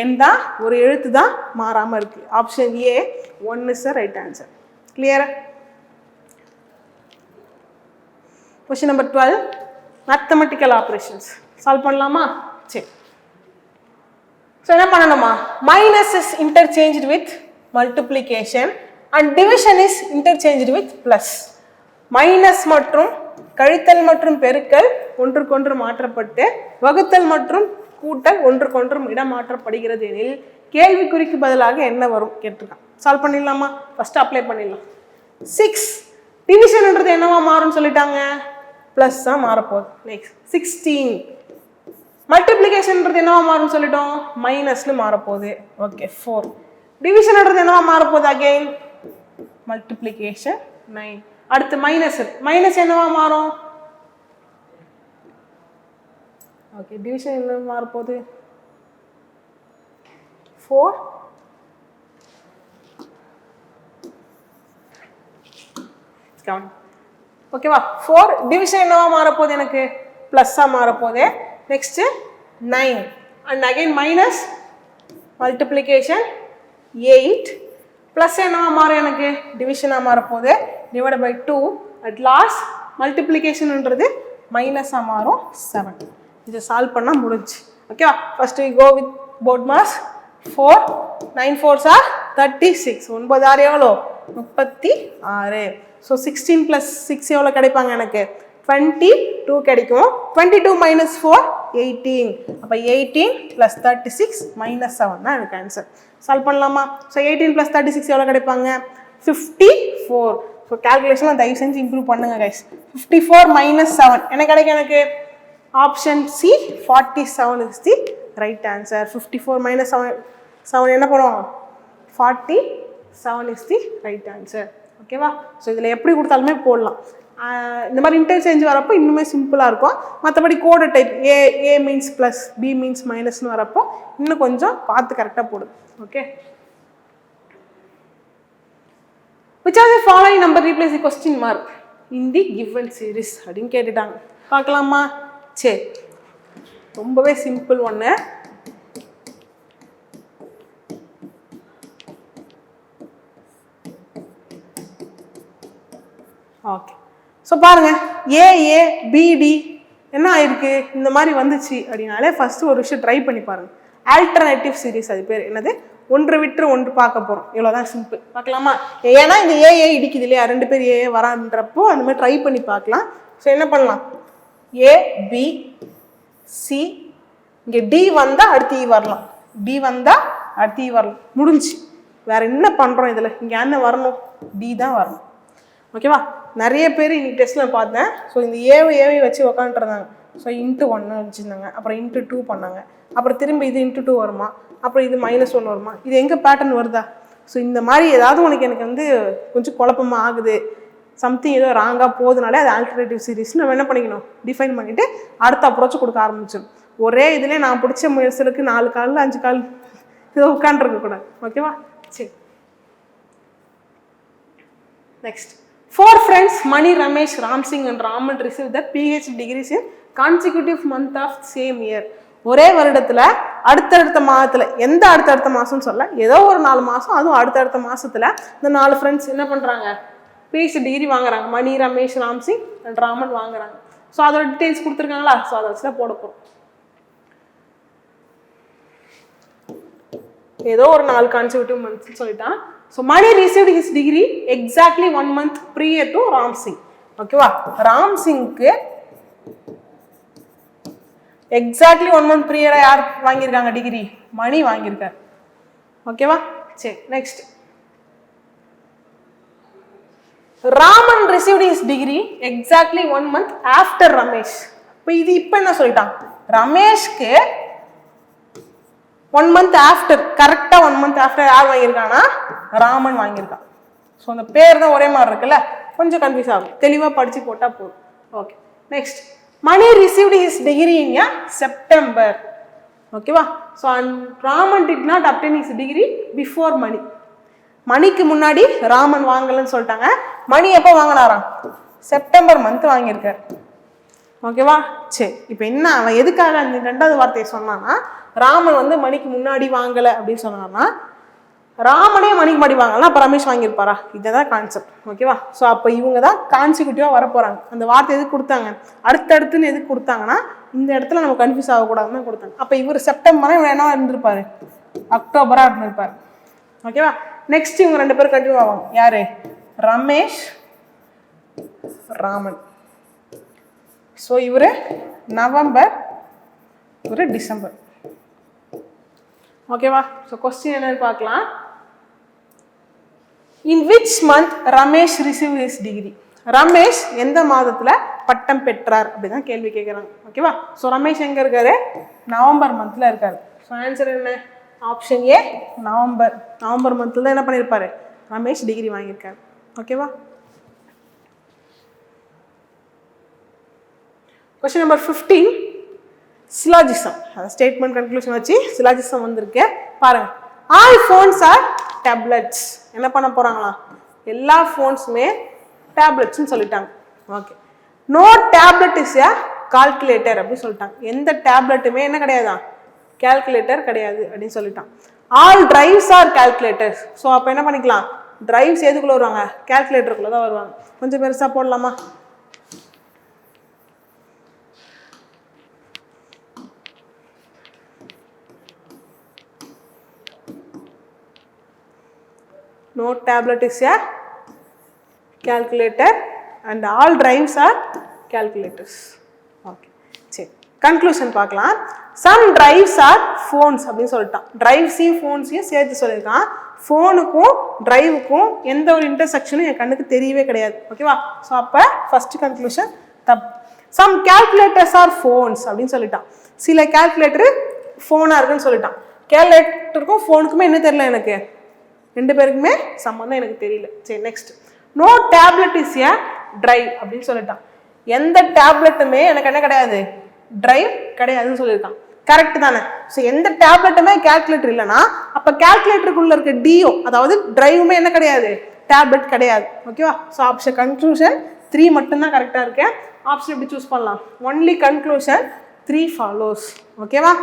எண் தான், ஒரு எழுத்து தான் மாறாமல் இருக்கு. Option A 1 is the right answer. கிளியரா? Question number 12, mathematical operations solve பண்ணலாமா? சரி, ஸோ என்ன பண்ணணுமா? Minus is interchanged with multiplication and division is interchanged with plus. Minus மற்றும் கழித்தல் மற்றும் பெருக்கல் ஒன்றுக்கொன்று மாற்றப்பட்டு வகுத்தல் மற்றும் கூட்டல் ஒன்றுக்கொன்று இடமாற்றப்படுகிறது எனில் கேள்விக்குறிக்கு பதிலாக என்ன வரும் கேட்டிருக்கான். சால்வ் பண்ணிடலாமா? ஃபர்ஸ்ட் அப்ளை பண்ணிடலாம். 6 டிவிஷன்ன்றது என்னவா மாறும்னு சொல்லிட்டாங்க, பிளஸ்ஸா மாறப்போகுது. நெக்ஸ்ட் 16 மல்டிப்ளிகேஷன்ன்றது என்னவா மாறும்னு சொல்லிட்டோம், மைனஸ்னு மாறப்போகுது. ஓகே 4 டிவிஷன்ன்றது என்னவா மாறப்போகுது, அகைன் மல்டிப்ளிகேஷன் 9. அடுத்து மைனஸ் என்னவா மாறும், ஓகே டிவிஷன் என்ன மாறப்போகுது 4. ஓகேவா 4 டிவிஷன் என்னவா மாறப்போகுது, எனக்கு பிளஸ்ஸா மாறப்போகுது. Next 9 and again minus multiplication 8 plus என்னவா மாறும், எனக்கு டிவிஷனா மாறப்போகுது டிவைட் பை 2. அட் லாஸ்ட் மல்டிப்ளிகேஷன்ன்றது மைனஸா மாறும் 7. இதை சால்வ் பண்ணா முடிஞ்சு. ஓகேவா first we go with BODMAS 4 9 4s are 36. 9 6 எவ்வளோ 36. ஸோ 16 + 6 எவ்வளோ கிடைப்பாங்க, எனக்கு 22 கிடைக்கும். 22 - 4 18. அப்போ 18 + 36 - 7 தான் எனக்கு ஆன்சர். சால்வ் பண்ணலாமா? ஸோ 18 + 36 எவ்வளோ கிடைப்பாங்க, 54. ஸோ கேல்குலேஷன் தயவு செஞ்சு இம்ப்ரூவ் பண்ணுங்க கைஸ். 54 - 7 என்ன கிடைக்கும், எனக்கு option C 47 is the right answer. 54 - 7 என்ன பண்ணுவோம், 47 இஸ் தி ரைட் ஆன்சர். ஓகேவா? ஸோ இதில் எப்படி கொடுத்தாலுமே போடலாம். இந்த மாதிரி இன்டர்சேஞ்ச் வரப்போ இன்னுமே சிம்பிளாக இருக்கும். மற்றபடி code type A means plus B means மைனஸ்னு வரப்போ இன்னும் கொஞ்சம் பார்த்து கரெக்டாக போடுது. Okay, which are the following number replace the question mark in the given series அப்படின்னு கேட்டுட்டாங்க. பார்க்கலாமா? சரி, ரொம்பவே சிம்பிள் ஒன்று. ஓகே, ஸோ பாருங்க ஏஏ பிடி என்ன ஆயிருக்கு, இந்த மாதிரி வந்துச்சு அப்படின்னாலே ஃபர்ஸ்ட் ஒரு விஷயம் ட்ரை பண்ணி பாருங்க. ஆல்டர்னேட்டிவ் சீரீஸ், அது பேர் என்னது, ஒன்று விட்டு ஒன்று பார்க்க போகிறோம். இவ்வளோதான் சிம்பிள். பார்க்கலாமா? ஏன்னா இந்த ஏஏ இடிக்குது இல்லையா, 2 பேர் ஏஏ வரான்றப்போ அந்த மாதிரி ட்ரை பண்ணி பார்க்கலாம். ஸோ என்ன பண்ணலாம், ஏ பி சி, இங்கே டி வந்தால் அடுத்து இ வரலாம், டி வந்தால் அடுத்து இ வரலாம், முடிஞ்சு. வேற என்ன பண்ணுறோம் இதில், இங்கே என்ன வரணும், டி தான் வரணும். ஓகேவா? நிறைய பேர் இன்னைக்கு டெஸ்ட்டில் பார்த்தேன். ஸோ இந்த ஏவை வச்சு உக்காந்துருந்தாங்க. ஸோ இன்ட்டு 1 வச்சுருந்தாங்க, அப்புறம் இன்ட்டு 2 பண்ணாங்க, அப்புறம் திரும்ப இது இன்ட்டு 2 வருமா, அப்புறம் இது -1 வருமா, இது எங்கே பேட்டர்ன் வருதா? ஸோ இந்த மாதிரி ஏதாவது எனக்கு வந்து கொஞ்சம் குழப்பமாக ஆகுது, சம்திங் ஏதோ ராங்காக போகுதுனாலே அது ஆல்டர்னேட்டிவ் சீரீஸ் நம்ம என்ன பண்ணிக்கணும், டிஃபைன் பண்ணிவிட்டு அடுத்த அப்ரோச் கொடுக்க ஆரம்பிச்சிடும். ஒரே இதிலே நான் பிடிச்ச முயற்சிகளுக்கு 4 கால் 5 கால் இதை உட்காந்துருக்கக்கூடாது. ஓகேவா? சரி, next 4 friends Mani, Ramesh, Ram Singh and Raman received their PhD degrees in consecutive month of same year. ஒரே வருடத்துல அடுத்தடுத்த மாதத்துல, எந்த அடுத்தடுத்த மாசம்னு சொல்ல, ஏதோ ஒரு 4 மாசம், அதுவும் அடுத்தடுத்த மாசத்துல இந்த 4 ஃப்ரெண்ட்ஸ் என்ன பண்றாங்க, PhD டிகிரி வாங்குறாங்க. மணி, ரமேஷ், ராம் சிங் அண்ட் ராமன் வாங்குறாங்க. ஸோ அதோட டீடைல்ஸ் கொடுத்துருக்காங்களா, ஸோ அதை வச்சு தான் போட போறோம். ஏதோ ஒரு 4 consecutive months சொல்லிட்டான். So Mani received his degree exactly 1 month prior to Ram Singh. ஓகேவா? ராம் சிங்க்கு எக்ஸாக்ட்லி 1 month prior யார் வாங்கியிருக்காங்க டிகிரி, மணி வாங்கியிருக்காரு. ஓகேவா? சரி, next Raman received his degree exactly 1 month after Ramesh. இப்போ என்ன சொல்லிட்டான், ரமேஷ்க்கு 1 month after, கரெக்டாக 1 month after யார் வாங்கியிருக்கானா, ராமன் வாங்கியிருக்கான். ஸோ அந்த பேர் தான் ஒரே மாதிரி இருக்குல்ல, கொஞ்சம் கன்ஃபியூஸ் ஆகும், தெளிவாக படித்து போட்டால் போதும். Okay, next Mani received his degree in September. ஓகேவா? So Raman did not obtain his degree before Mani. மணிக்கு முன்னாடி ராமன் வாங்கலன்னு சொல்லிட்டாங்க. மணி எப்போ வாங்கினாராம், செப்டம்பர் மந்த் வாங்கியிருக்கார். ஓகேவா? சரி, இப்போ என்ன அவன் எதுக்காக அந்த 2வது வார்த்தையை சொன்னான்னா, ராமன் வந்து மணிக்கு முன்னாடி வாங்கலை அப்படின்னு சொன்னான்னா, ராமனே மணிக்கு முன்னாடி வாங்கலாம், அப்போ ரமேஷ் வாங்கியிருப்பாரா, இதுதான் கான்செப்ட். ஓகேவா? ஸோ அப்போ இவங்க தான் கான்சிக்யூட்டிவாக வரப்போகிறாங்க. அந்த வார்த்தை எதுக்கு கொடுத்தாங்க, அடுத்தடுத்துன்னு எதுக்கு கொடுத்தாங்கன்னா, இந்த இடத்துல நம்ம கன்ஃபியூஸ் ஆகக்கூடாதுன்னு தான் கொடுத்தாங்க. அப்போ இவர் செப்டம்பரா, இவர் என்ன இருந்திருப்பாரு, அக்டோபரா இருந்திருப்பாரு. ஓகேவா? நெக்ஸ்ட் இவங்க 2 பேரும் கண்டினியூ ஆவாங்க. யாரு, ரமேஷ், ராமன். ஸோ இவர் நவம்பர், இவர் டிசம்பர். ஓகேவா? ஸோ கொஸ்டின் என்னன்னு பார்க்கலாம். In which month Ramesh receive his degree? Ramesh எந்த மாதத்துல பட்டம் பெற்றார் அப்படிதான் கேள்வி கேட்குறாங்க. ஓகேவா? ஸோ ரமேஷ் எங்க இருக்காரு? நவம்பர் மந்த்ல இருக்காரு. ஸோ ஆன்சர் என்ன? Option A November. நவம்பர் மந்த்ல தான் என்ன பண்ணியிருப்பாரு? ரமேஷ் டிகிரி வாங்கியிருக்காரு. ஓகேவா? Question number 15 syllogism. Statement conclusion வச்சு சிலாஜிசம் வந்திருக்கு பாருங்க. All phones are tablets. என்ன பண்ண போறாங்களா? எல்லா ஃபோன்ஸுமே டேப்லெட்ஸ்னு சொல்லிட்டாங்க. Okay. No tablet is a calculator அப்படின்னு சொல்லிட்டாங்க. எந்த டேப்லெட்டுமே என்ன கிடையாதான்? கால்குலேட்டர் கிடையாது அப்படின்னு சொல்லிட்டான். All drives are calculators. So அப்போ என்ன பண்ணிக்கலாம்? டிரைவ்ஸ் எதுக்குள்ள வருவாங்க? கால்குலேட்டருக்குள்ள தான் வருவாங்க. கொஞ்சம் பெருசாக போடலாமா? No tablet is a calculator and all drives are calculators. Okay. சரி, கன்க்ளூஷன் பார்க்கலாம். Some drives are phones அப்படின்னு சொல்லிட்டான். டிரைவ்ஸையும் ஃபோன்ஸையும் சேர்த்து சொல்லியிருக்கான். ஃபோனுக்கும் டிரைவுக்கும் எந்த ஒரு இன்டர்செக்ஷனும் என் கண்ணுக்கு தெரியவே கிடையாது. ஓகேவா? ஸோ அப்போ ஃபர்ஸ்ட் கன்க்ளூஷன் தப்பு. சம் கேல்குலேட்டர்ஸ் ஆர் ஃபோன்ஸ் அப்படின்னு சொல்லிட்டான். சில கேல்குலேட்டர் ஃபோனாக இருக்குன்னு சொல்லிட்டான். கேல்குலேட்டருக்கும் ஃபோனுக்குமே என்ன தெரியல எனக்கு? ரெண்டு பேருக்குமே சம்பந்தம் எனக்கு தெரியல. சரி, next. No tablet is a drive அப்படின்னு சொல்லிட்டான். எந்த டேப்லெட்டுமே எனக்கு என்ன கிடையாது? டிரைவ் கிடையாதுன்னு சொல்லியிருக்கான். கரெக்ட் தானே? ஸோ எந்த டேப்லெட்டுமே கால்குலேட்டர் இல்லைன்னா அப்போ கால்குலேட்டருக்குள்ள இருக்க டிஓ அதாவது டிரைவுமே என்ன கிடையாது? டேப்லெட் கிடையாது. ஓகேவா? ஸோ ஆப்ஷன் கன்க்ளூஷன் 3 மட்டும்தான் கரெக்டாக இருக்கு. ஆப்ஷன் எப்படி சூஸ் பண்ணலாம்? Only conclusion 3 follows. ஓகேவா?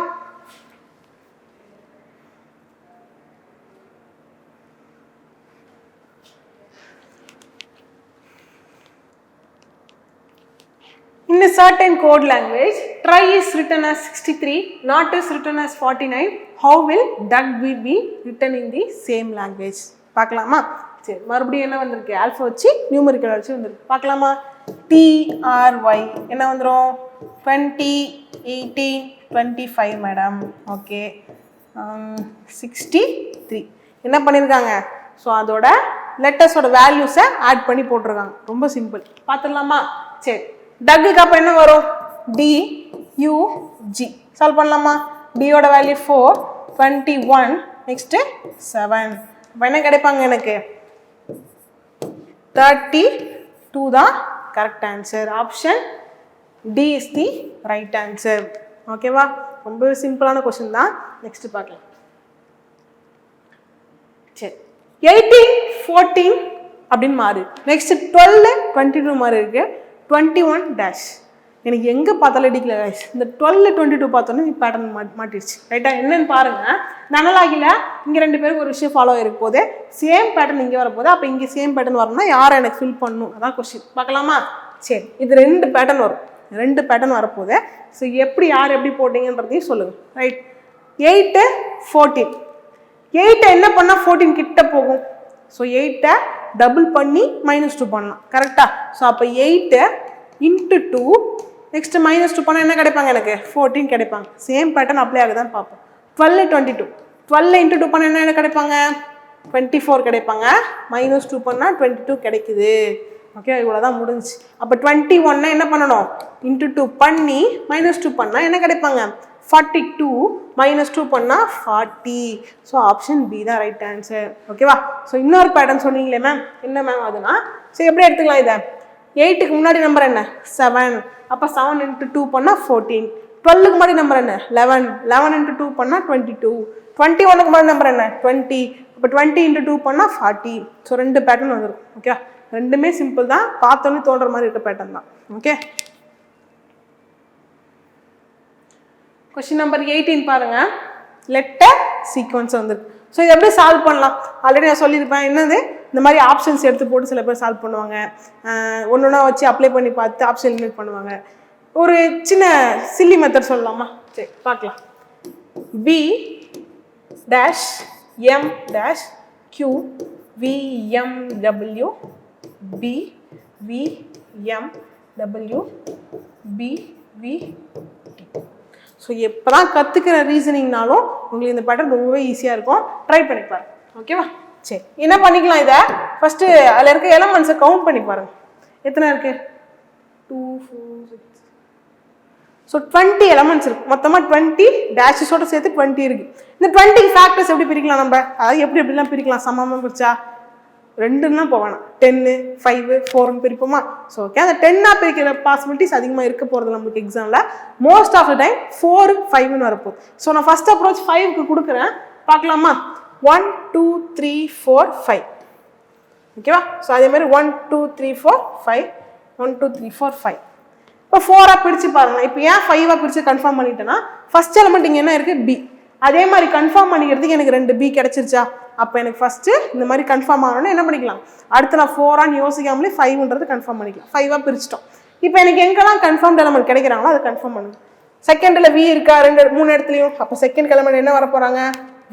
In a certain code language, try is written as 63, not is written as 49. How will that be written in the same language? பார்க்கலாமா? சரி, மறுபடியும் என்ன வந்திருக்கு? ஆல்ஃபா வச்சு நியூமரிக்கல் வச்சு வந்திருக்கு. பார்க்கலாமா? TRY என்ன வந்துடும்? 20, 18, 25 மேடம். ஓகே, 63 என்ன பண்ணியிருக்காங்க? ஸோ அதோட லெட்டர்ஸோட வேல்யூஸை ஆட் பண்ணி போட்டிருக்காங்க. ரொம்ப சிம்பிள். பார்த்துடலாமா? சரி, டக்குக்கு அப்போ என்ன வரும்? DUG சால்வ் பண்ணலாமா? டியோட வேல்யூ 4, 21, நெக்ஸ்ட்டு 7. அப்போ என்ன கிடைப்பாங்க எனக்கு? 32 தான் correct answer. Option D is the right answer. ஓகேவா? ரொம்ப சிம்பிளான கொஸ்டின் தான். நெக்ஸ்ட் பார்க்கலாம். சரி, 18, 14 அப்படின்னு மாறு. நெக்ஸ்ட் 12, 22 மாறி இருக்கு. 21 டேஷ். எனக்கு எங்கே பார்த்தாலும் அடிக்கல கைஸ். இந்த 12, 22 பார்த்தோன்னே பேட்டர்ன் மாட்டிடுச்சு. ரைட்டா? என்னன்னு பாருங்க. நனலாகில இங்கே 2 பேருக்கு ஒரு விஷயம் ஃபாலோ ஆகிருக்கும் போது சேம் பேட்டர்ன் இங்கே வரப்போது. அப்போ இங்கே சேம் பேட்டர்ன் வரணும்னா யாரை எனக்கு ஃபில் பண்ணணும்? அதான் கொஸ்டின். பார்க்கலாமா? சரி, இது 2 பேட்டர்ன் வரும். 2 பேட்டர்ன் வரப்போகுது. ஸோ எப்படி யார் எப்படி போட்டிங்கன்றதையும் சொல்லுங்கள். ரைட்? 8, 14. 8 என்ன பண்ணால் 14 கிட்ட போகும். ஸோ 8 டபுள் பண்ணி -2 பண்ணலாம். கரெக்டா? ஸோ அப்போ 8 × 2 நெக்ஸ்ட் -2 பண்ணால் என்ன கிடைப்பாங்க? எனக்கு 14 கிடைப்பாங்க. சேம் பேட்டர்ன் அப்ளை ஆகுதான்னு பார்ப்போம். 12, 22. 12 × 2 பண்ணால் என்ன கிடைப்பாங்க? 24 கிடைப்பாங்க. -2 பண்ணால் 22 கிடைக்குது. ஓகே, இவ்வளோதான் முடிஞ்சு. அப்போ 21 என்ன பண்ணணும்? × 2 பண்ணி -2 பண்ணால் என்ன கிடைப்பாங்க? 42 -2 பண்ணால் 40. ஸோ ஆப்ஷன் பி தான் ரைட் ஆன்சர். ஓகேவா? ஸோ இன்னொரு பேட்டர்ன் சொன்னீங்களே மேம், என்ன மேம் அதுனா? ஸோ எப்படி எடுத்துக்கலாம் இதை? 8க்கு முன்னாடி நம்பர் என்ன? 7. அப்போ 7 × 2 பண்ணால் 14. 12க்கு முன்னாடி நம்பர் என்ன? 11. 11 × 2 பண்ணால் 22. 21க்கு முன்னாடி நம்பர் என்ன? 20. அப்போ 20 × 2 பண்ணால் 40. ஸோ 2 பேட்டர்ன் வந்துடும். ஓகே, ரெண்டுமே சிம்பிள் தான். பார்த்தோன்னே தோன்ற மாதிரி இருக்க பேட்டர்ன் தான். ஓகே, கொஸ்டின் நம்பர் 18 பாருங்க. லெட்டர் சீக்வன்ஸ் வந்துருக்கு. ஸோ இதை எப்படி சால்வ் பண்ணலாம்? ஆல்ரெடி நான் சொல்லியிருப்பேன். என்னது? இந்த மாதிரி ஆப்ஷன்ஸ் எடுத்து போட்டு சில பேர் சால்வ் பண்ணுவாங்க. ஒன்று ஒன்றா வச்சு அப்ளை பண்ணி பார்த்து ஆப்ஷன் எலிமினேட் பண்ணுவாங்க. ஒரு சின்ன சில்லி மெத்தட் சொல்லலாமா? சரி, பார்க்கலாம். B dash M dash Q V M W B V M W B V T. So எப்போ தான் கற்றுக்கிற ரீசனிங்னாலும் உங்களுக்கு இந்த பேட்டர்ன் ரொம்பவே ஈஸியாக இருக்கும். ட்ரை பண்ணி பாருங்க. ஓகேவா? சரி, என்ன பண்ணிக்கலாம், இதை ஃபஸ்ட்டு அதில் இருக்க எலமெண்ட்ஸை கவுண்ட் பண்ணி பாருங்க. எத்தனை இருக்குது? 2 4 6. ஸோ 20 எலமெண்ட்ஸ் இருக்குது. மொத்தமாக 20 டேஷஸோட சேர்த்து 20 இருக்குது. இந்த 20 ஃபேக்டர்ஸ் எப்படி பிரிக்கலாம் நம்ம? அதாவது எப்படிலாம் பிரிக்கலாம்? சமமாக பிரிச்சா 2ன்னா போவேணாம், 10 5 4ன்னு பிரிப்போமா? ஸோ ஓகே, அந்த 10ஆக பிரிக்கிற பாசிபிலிட்டிஸ் அதிகமாக இருக்க போகிறது நம்மளுக்கு எக்ஸாமில். மோஸ்ட் ஆஃப் த டைம் 4 5ன்னு வரப்போகுது. ஸோ நான் ஃபஸ்ட் அப்ரோச் 5க்கு கொடுக்குறேன், பார்க்கலாமா? 1 2 3 4 5. ஓகேவா? ஸோ அதே மாதிரி 1 2 3 4 5 1 2 3 4 5. இப்போ 4ஆக பிரித்து பாருங்களேன். இப்போ ஏன் 5ஆக பிரித்து கன்ஃபார்ம் பண்ணிட்டேன்னா ஃபஸ்ட் எலமெண்ட் இங்கே என்ன இருக்குது? பி. அதே மாதிரி கன்ஃபார்ம் பண்ணிக்கிறதுக்கு எனக்கு 2 பி கிடச்சிருச்சா? அப்போ எனக்கு ஃபஸ்ட்டு இந்த மாதிரி கன்ஃபார்ம் ஆகணும்னு என்ன பண்ணிக்கலாம்? அடுத்து நான் 4ஆன்னு யோசிக்காமலே 5ன்றது கன்ஃபார்ம் பண்ணிக்கலாம். 5ஆக பிரிச்சிட்டோம். இப்போ எனக்கு எங்கெல்லாம் கன்ஃபார்ம் எலமெண்ட் கிடைக்கிறாங்களோ அதை கன்ஃபார்ம் பண்ணுங்க. செகண்டில் வி இருக்கா? 2 3 இடத்துலையும். அப்போ செகண்ட் எலமெண்ட் என்ன வர போகிறாங்க?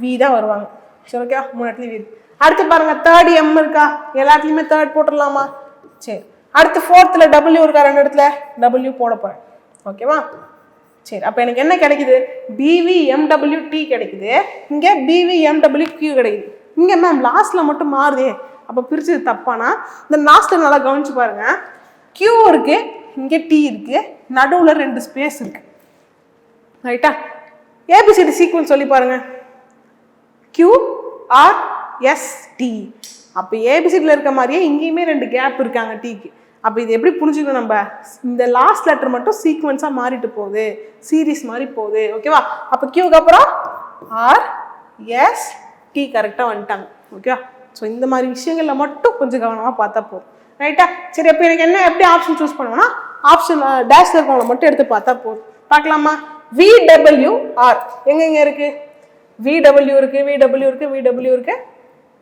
வி தான் வருவாங்க. சரி, ஓகே, 3 இடத்துலையும் வி இருக்கு. அடுத்து பாருங்க, தேர்ட் எம் இருக்கா? எல்லாத்துலேயுமே தேர்ட் போட்டுடலாமா? சரி. அடுத்து ஃபோர்த்தில் டபிள்யூ இருக்கா? 2 இடத்துல டபிள்யூ போட போகிறேன். ஓகேவா? சரி, அப்போ எனக்கு என்ன கிடைக்குது? BVMWT கிடைக்குது. இங்கே BVMWQ கிடைக்குது. இங்கே மேம் லாஸ்ட்டில் மட்டும் மாறுதே, அப்போ பிரிச்சது தப்பானா? இந்த லாஸ்ட்டில் நல்லா கவனிச்சு பாருங்க. Q இருக்கு, இங்கே T இருக்கு, நடுவில் 2 ஸ்பேஸ் இருக்கு. ரைட்டா? ABCD சீக்வன்ஸ் சொல்லி பாருங்க. QRST. அப்போ ஏபிசிடியில் இருக்க மாதிரியே இங்கேயுமே 2 கேப் இருக்காங்க டீக்கு. அப்போ இது எப்படி புரிஞ்சுக்கணும் நம்ம? இந்த லாஸ்ட் லெட்டர் மட்டும் சீக்வன்ஸாக மாறிட்டு போகுது, சீரீஸ் மாதிரி போகுது. ஓகேவா? அப்போ கியூக்கு அப்புறம் RST கரெக்டாக வந்துட்டாங்க. ஓகேவா? ஸோ இந்த மாதிரி விஷயங்களில் மட்டும் கொஞ்சம் கவனமாக பார்த்தா போதும். ரைட்டா? சரி, அப்போ எனக்கு என்ன எப்படி ஆப்ஷன் சூஸ் பண்ணுவோம்னா, ஆப்ஷன் டேஷ் இருக்கவங்களை மட்டும் எடுத்து பார்த்தா போதும். பார்க்கலாமா? VWR எங்கெங்கே இருக்குது? VW இருக்குது, VW இருக்குது, VW இருக்குது,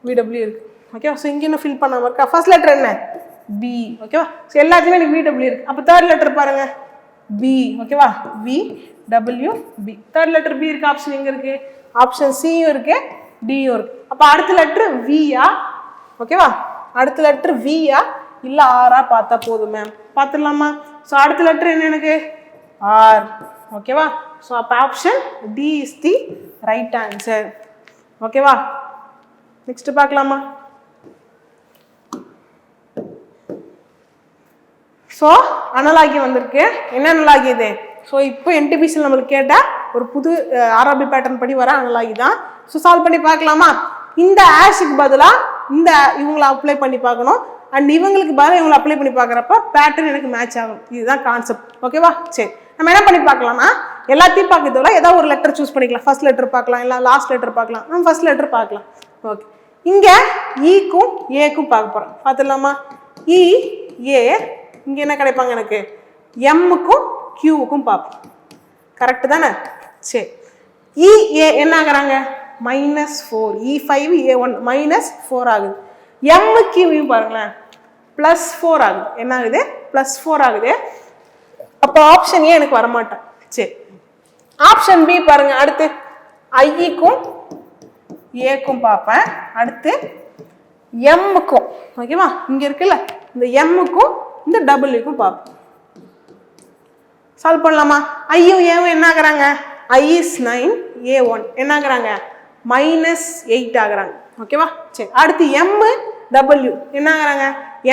VW இருக்குது. ஓகேவா? ஸோ இங்கே இன்னும் ஃபில் பண்ணாமல் இருக்கா? ஃபர்ஸ்ட் லெட்டர் என்ன? பி. ஓகேவா? ஸோ எல்லாத்தையுமே எனக்கு VW இருக்குது. அப்போ தேர்ட் லெட்டர் பாருங்க, பி. ஓகேவா? VWB. தேர்ட் லெட்டர் பி இருக்குது. ஆப்ஷன் எங்கே இருக்குது? ஆப்ஷன் சியும் இருக்குது, டியும் இருக்குது. அப்போ அடுத்த லெட்டர் வியா? ஓகேவா? அடுத்த லெட்டர் வியா இல்லை ஆரா பார்த்தா போதும் மேம். பார்த்துடலாமா? ஸோ அடுத்த லெட்டர் என்ன எனக்கு? ஆர். ஓகேவா? ஸோ அப்போ option D is the right answer. ஓகேவா? நெக்ஸ்ட் பார்க்கலாமா? ஸோ அனலாகி வந்திருக்கு. என்ன அனலாகி இது? ஸோ இப்போ என்டிபிசியில் நம்மளுக்கு கேட்டால் ஒரு புது ஆர்ஆர்பி பேட்டர்ன் படி வர அனலாகி தான். ஸோ சால்வ் பண்ணி பார்க்கலாமா? இந்த ஆஷுக்கு பதிலாக இந்த இவங்களை அப்ளை பண்ணி பார்க்கணும், அண்ட் இவங்களுக்கு பதிலாக இவங்களை அப்ளை பண்ணி பார்க்குறப்ப பேட்டர்ன் எனக்கு மேட்ச் ஆகும். இதுதான் கான்செப்ட். ஓகேவா? சரி, நம்ம என்ன பண்ணி பார்க்கலாம்னா, எல்லாத்தையும் பார்க்கறதோட ஏதாவது ஒரு லெட்டர் சூஸ் பண்ணிக்கலாம். ஃபர்ஸ்ட் லெட்டர் பார்க்கலாம், இல்லை லாஸ்ட் லெட்டர் பார்க்கலாம். நம்ம ஃபர்ஸ்ட் லெட்டர் பார்க்கலாம். ஓகே, இங்கே ஈக்கும் ஏக்கும் பார்க்க போகிறோம். பார்த்துடலாமா? இ ஏ. இங்கே என்ன கிடைப்பாங்க எனக்கு? எம்முக்கும் கியூவுக்கும் பார்ப்போம். கரெக்டு தானே? சரி, இ ஏ என்ன ஆகுறாங்க? -4. E5 A1 -4 ஆகுது. எம்மு கியூவையும் பாருங்களேன், +4 ஆகுது. என்ன ஆகுது? +4 ஆகுது. அப்போ ஆப்ஷன் ஏ எனக்கு வரமாட்டேன். சரி, ஆப்ஷன் பி பாருங்க. அடுத்து ஐக்கும் ஏக்கும் பார்ப்பேன். அடுத்து எம்முக்கும். ஓகேவா? இங்க இருக்குல்ல, இந்த எம்முக்கும் இந்த டபுள்யூக்கும் பார்ப்போம். சால்வ் பண்ணலாமா? ஐயும் ஏவும் என்ன ஆகுறாங்க? I is 9, A1 என்ன ஆகுறாங்க? -8 ஆகுறாங்க. ஓகேவா? சரி, அடுத்து எம் டபுள்யூ என்ன ஆகுறாங்க?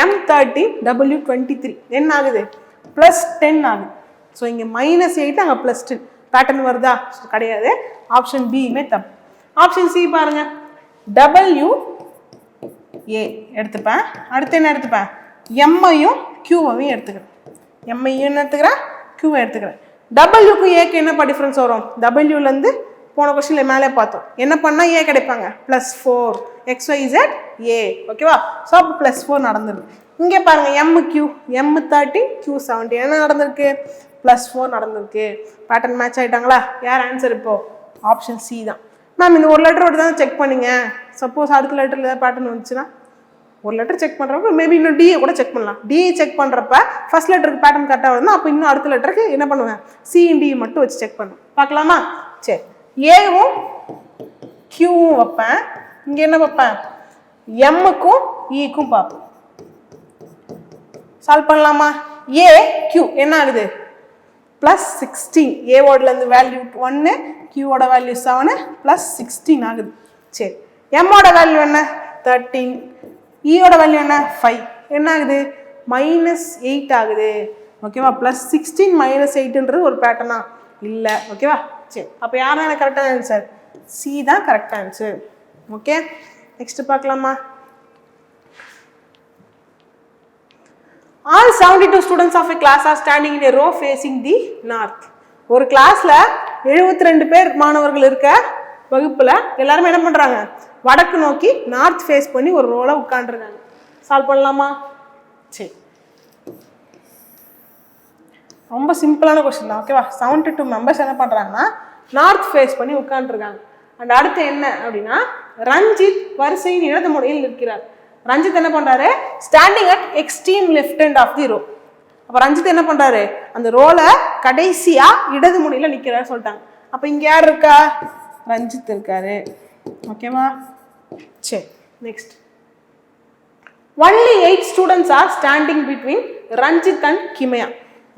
M13 W23 என்ன ஆகுது? +10 ஆகுது. ஸோ இங்கே -8 அங்கே +10 பேட்டர்ன் வருதா? கிடையாது. ஆப்ஷன் பியுமே தப்பு. ஆப்ஷன் சி பாருங்க, WA எடுத்துப்பேன். அடுத்து என்ன எடுத்துப்பேன்? எம்ஐயும் கியூவையும் எடுத்துக்கிறேன். எம்ஐயும் என்ன எடுத்துக்கிறேன்? கியூவை எடுத்துக்கிறேன். டபிள்யூக்கு ஏக்கு என்னப்பா டிஃப்ரென்ஸ் வரும்? டபிள்யூலேருந்து போன கொஸ்டினில் மேலே பார்த்தோம். என்ன பண்ணால் ஏ கிடைப்பாங்க? +4 XYZ ஏ. ஓகேவா? ஸோ அப்போ +4 நடந்துருக்கு. இங்கே பாருங்கள், M13 Q17 என்ன நடந்திருக்கு? +4 நடந்திருக்கு. பேட்டர்ன் மேட்ச் ஆகிட்டாங்களா? யார் ஆன்சர் இப்போ? ஆப்ஷன் சி தான். மேம் இந்த ஒரு லெட்டரோட தான் செக் பண்ணிங்க. சப்போஸ் அடுத்த லெட்டரில் ஏதாவது பேட்டர்ன் வந்துச்சுன்னா ஒரு லெட்டர் செக் பண்ணுறப்ப மேபி இன்னும் டிஏ கூட செக் பண்ணலாம். டிஏ செக் பண்ணுறப்ப ஃபர்ஸ்ட் லெட்டருக்கு பேட்டர்ன் கரெக்டாக வருதுன்னா அப்போ இன்னும் அடுத்த லெட்டருக்கு என்ன பண்ணுவேன்? சிஇன்டி மட்டும் வச்சு செக் பண்ணுவேன். பார்க்கலாமா? சரி, ஏவும் கியூவும் வைப்பேன். இங்கே என்ன வைப்பேன்? எம்முக்கும் ஈக்கும் பார்ப்போம். சால்வ் பண்ணலாமா? ஏ கியூ என்ன ஆகுது? ப்ளஸ் 16. ஏவோடலேருந்து வேல்யூ 1, கியூவோட வேல்யூ 7 ப்ளஸ் 16 ஆகுது. சரி, எம்மோட வேல்யூ என்ன 13, ஈயோட வேல்யூ என்ன 5, என்ன ஆகுது -8 ஆகுது. ஓகேவா, ப்ளஸ் 16 -8ன்றது ஒரு பேட்டர்னா இல்லை. ஓகேவா, சரி, அப்போ யாரும் எனக்கு கரெக்டான ஆன்சர் சி தான் கரெக்ட் ஆன்சர். ஓகே, நெக்ஸ்ட் பார்க்கலாமா. All 72 students of a class are standing in a row facing the north. ஒரு கிளாஸ்ல 72 பேர் மாணவர்கள் இருக்க வகுப்புல எல்லாரும் என்ன பண்றாங்க, வடக்கு நோக்கி நார்த் ஃபேஸ் பண்ணி ஒரு ரோல உட்கார்ந்துருக்காங்க. சால்வ் பண்ணலாமா. சரி, ரொம்ப சிம்பிளான கொஸ்டின் தான். ஓகேவா, 72 மெம்பர்ஸ் என்ன பண்றாங்கன்னா நார்த் ஃபேஸ் பண்ணி உட்கார்ந்துருக்காங்க. அண்ட் அடுத்து என்ன அப்படின்னா, ரஞ்சித் வரிசையின் இடது முனையில் நிற்கிறார். ரஞ்சித் என்ன பண்றாரு, standing at extreme left hand of the row. அப்ப ரஞ்சித் என்ன பண்றாரு, அந்த ரோல கடைசியா இடது முனையில நிக்கிறாரு சொல்லிட்டாங்க. அப்ப இங்க யார் இருக்கா, ரஞ்சித் இருக்காரு. ஓகேவா, சரி, next. Only 8 students are standing between Ranjith and Kimaya.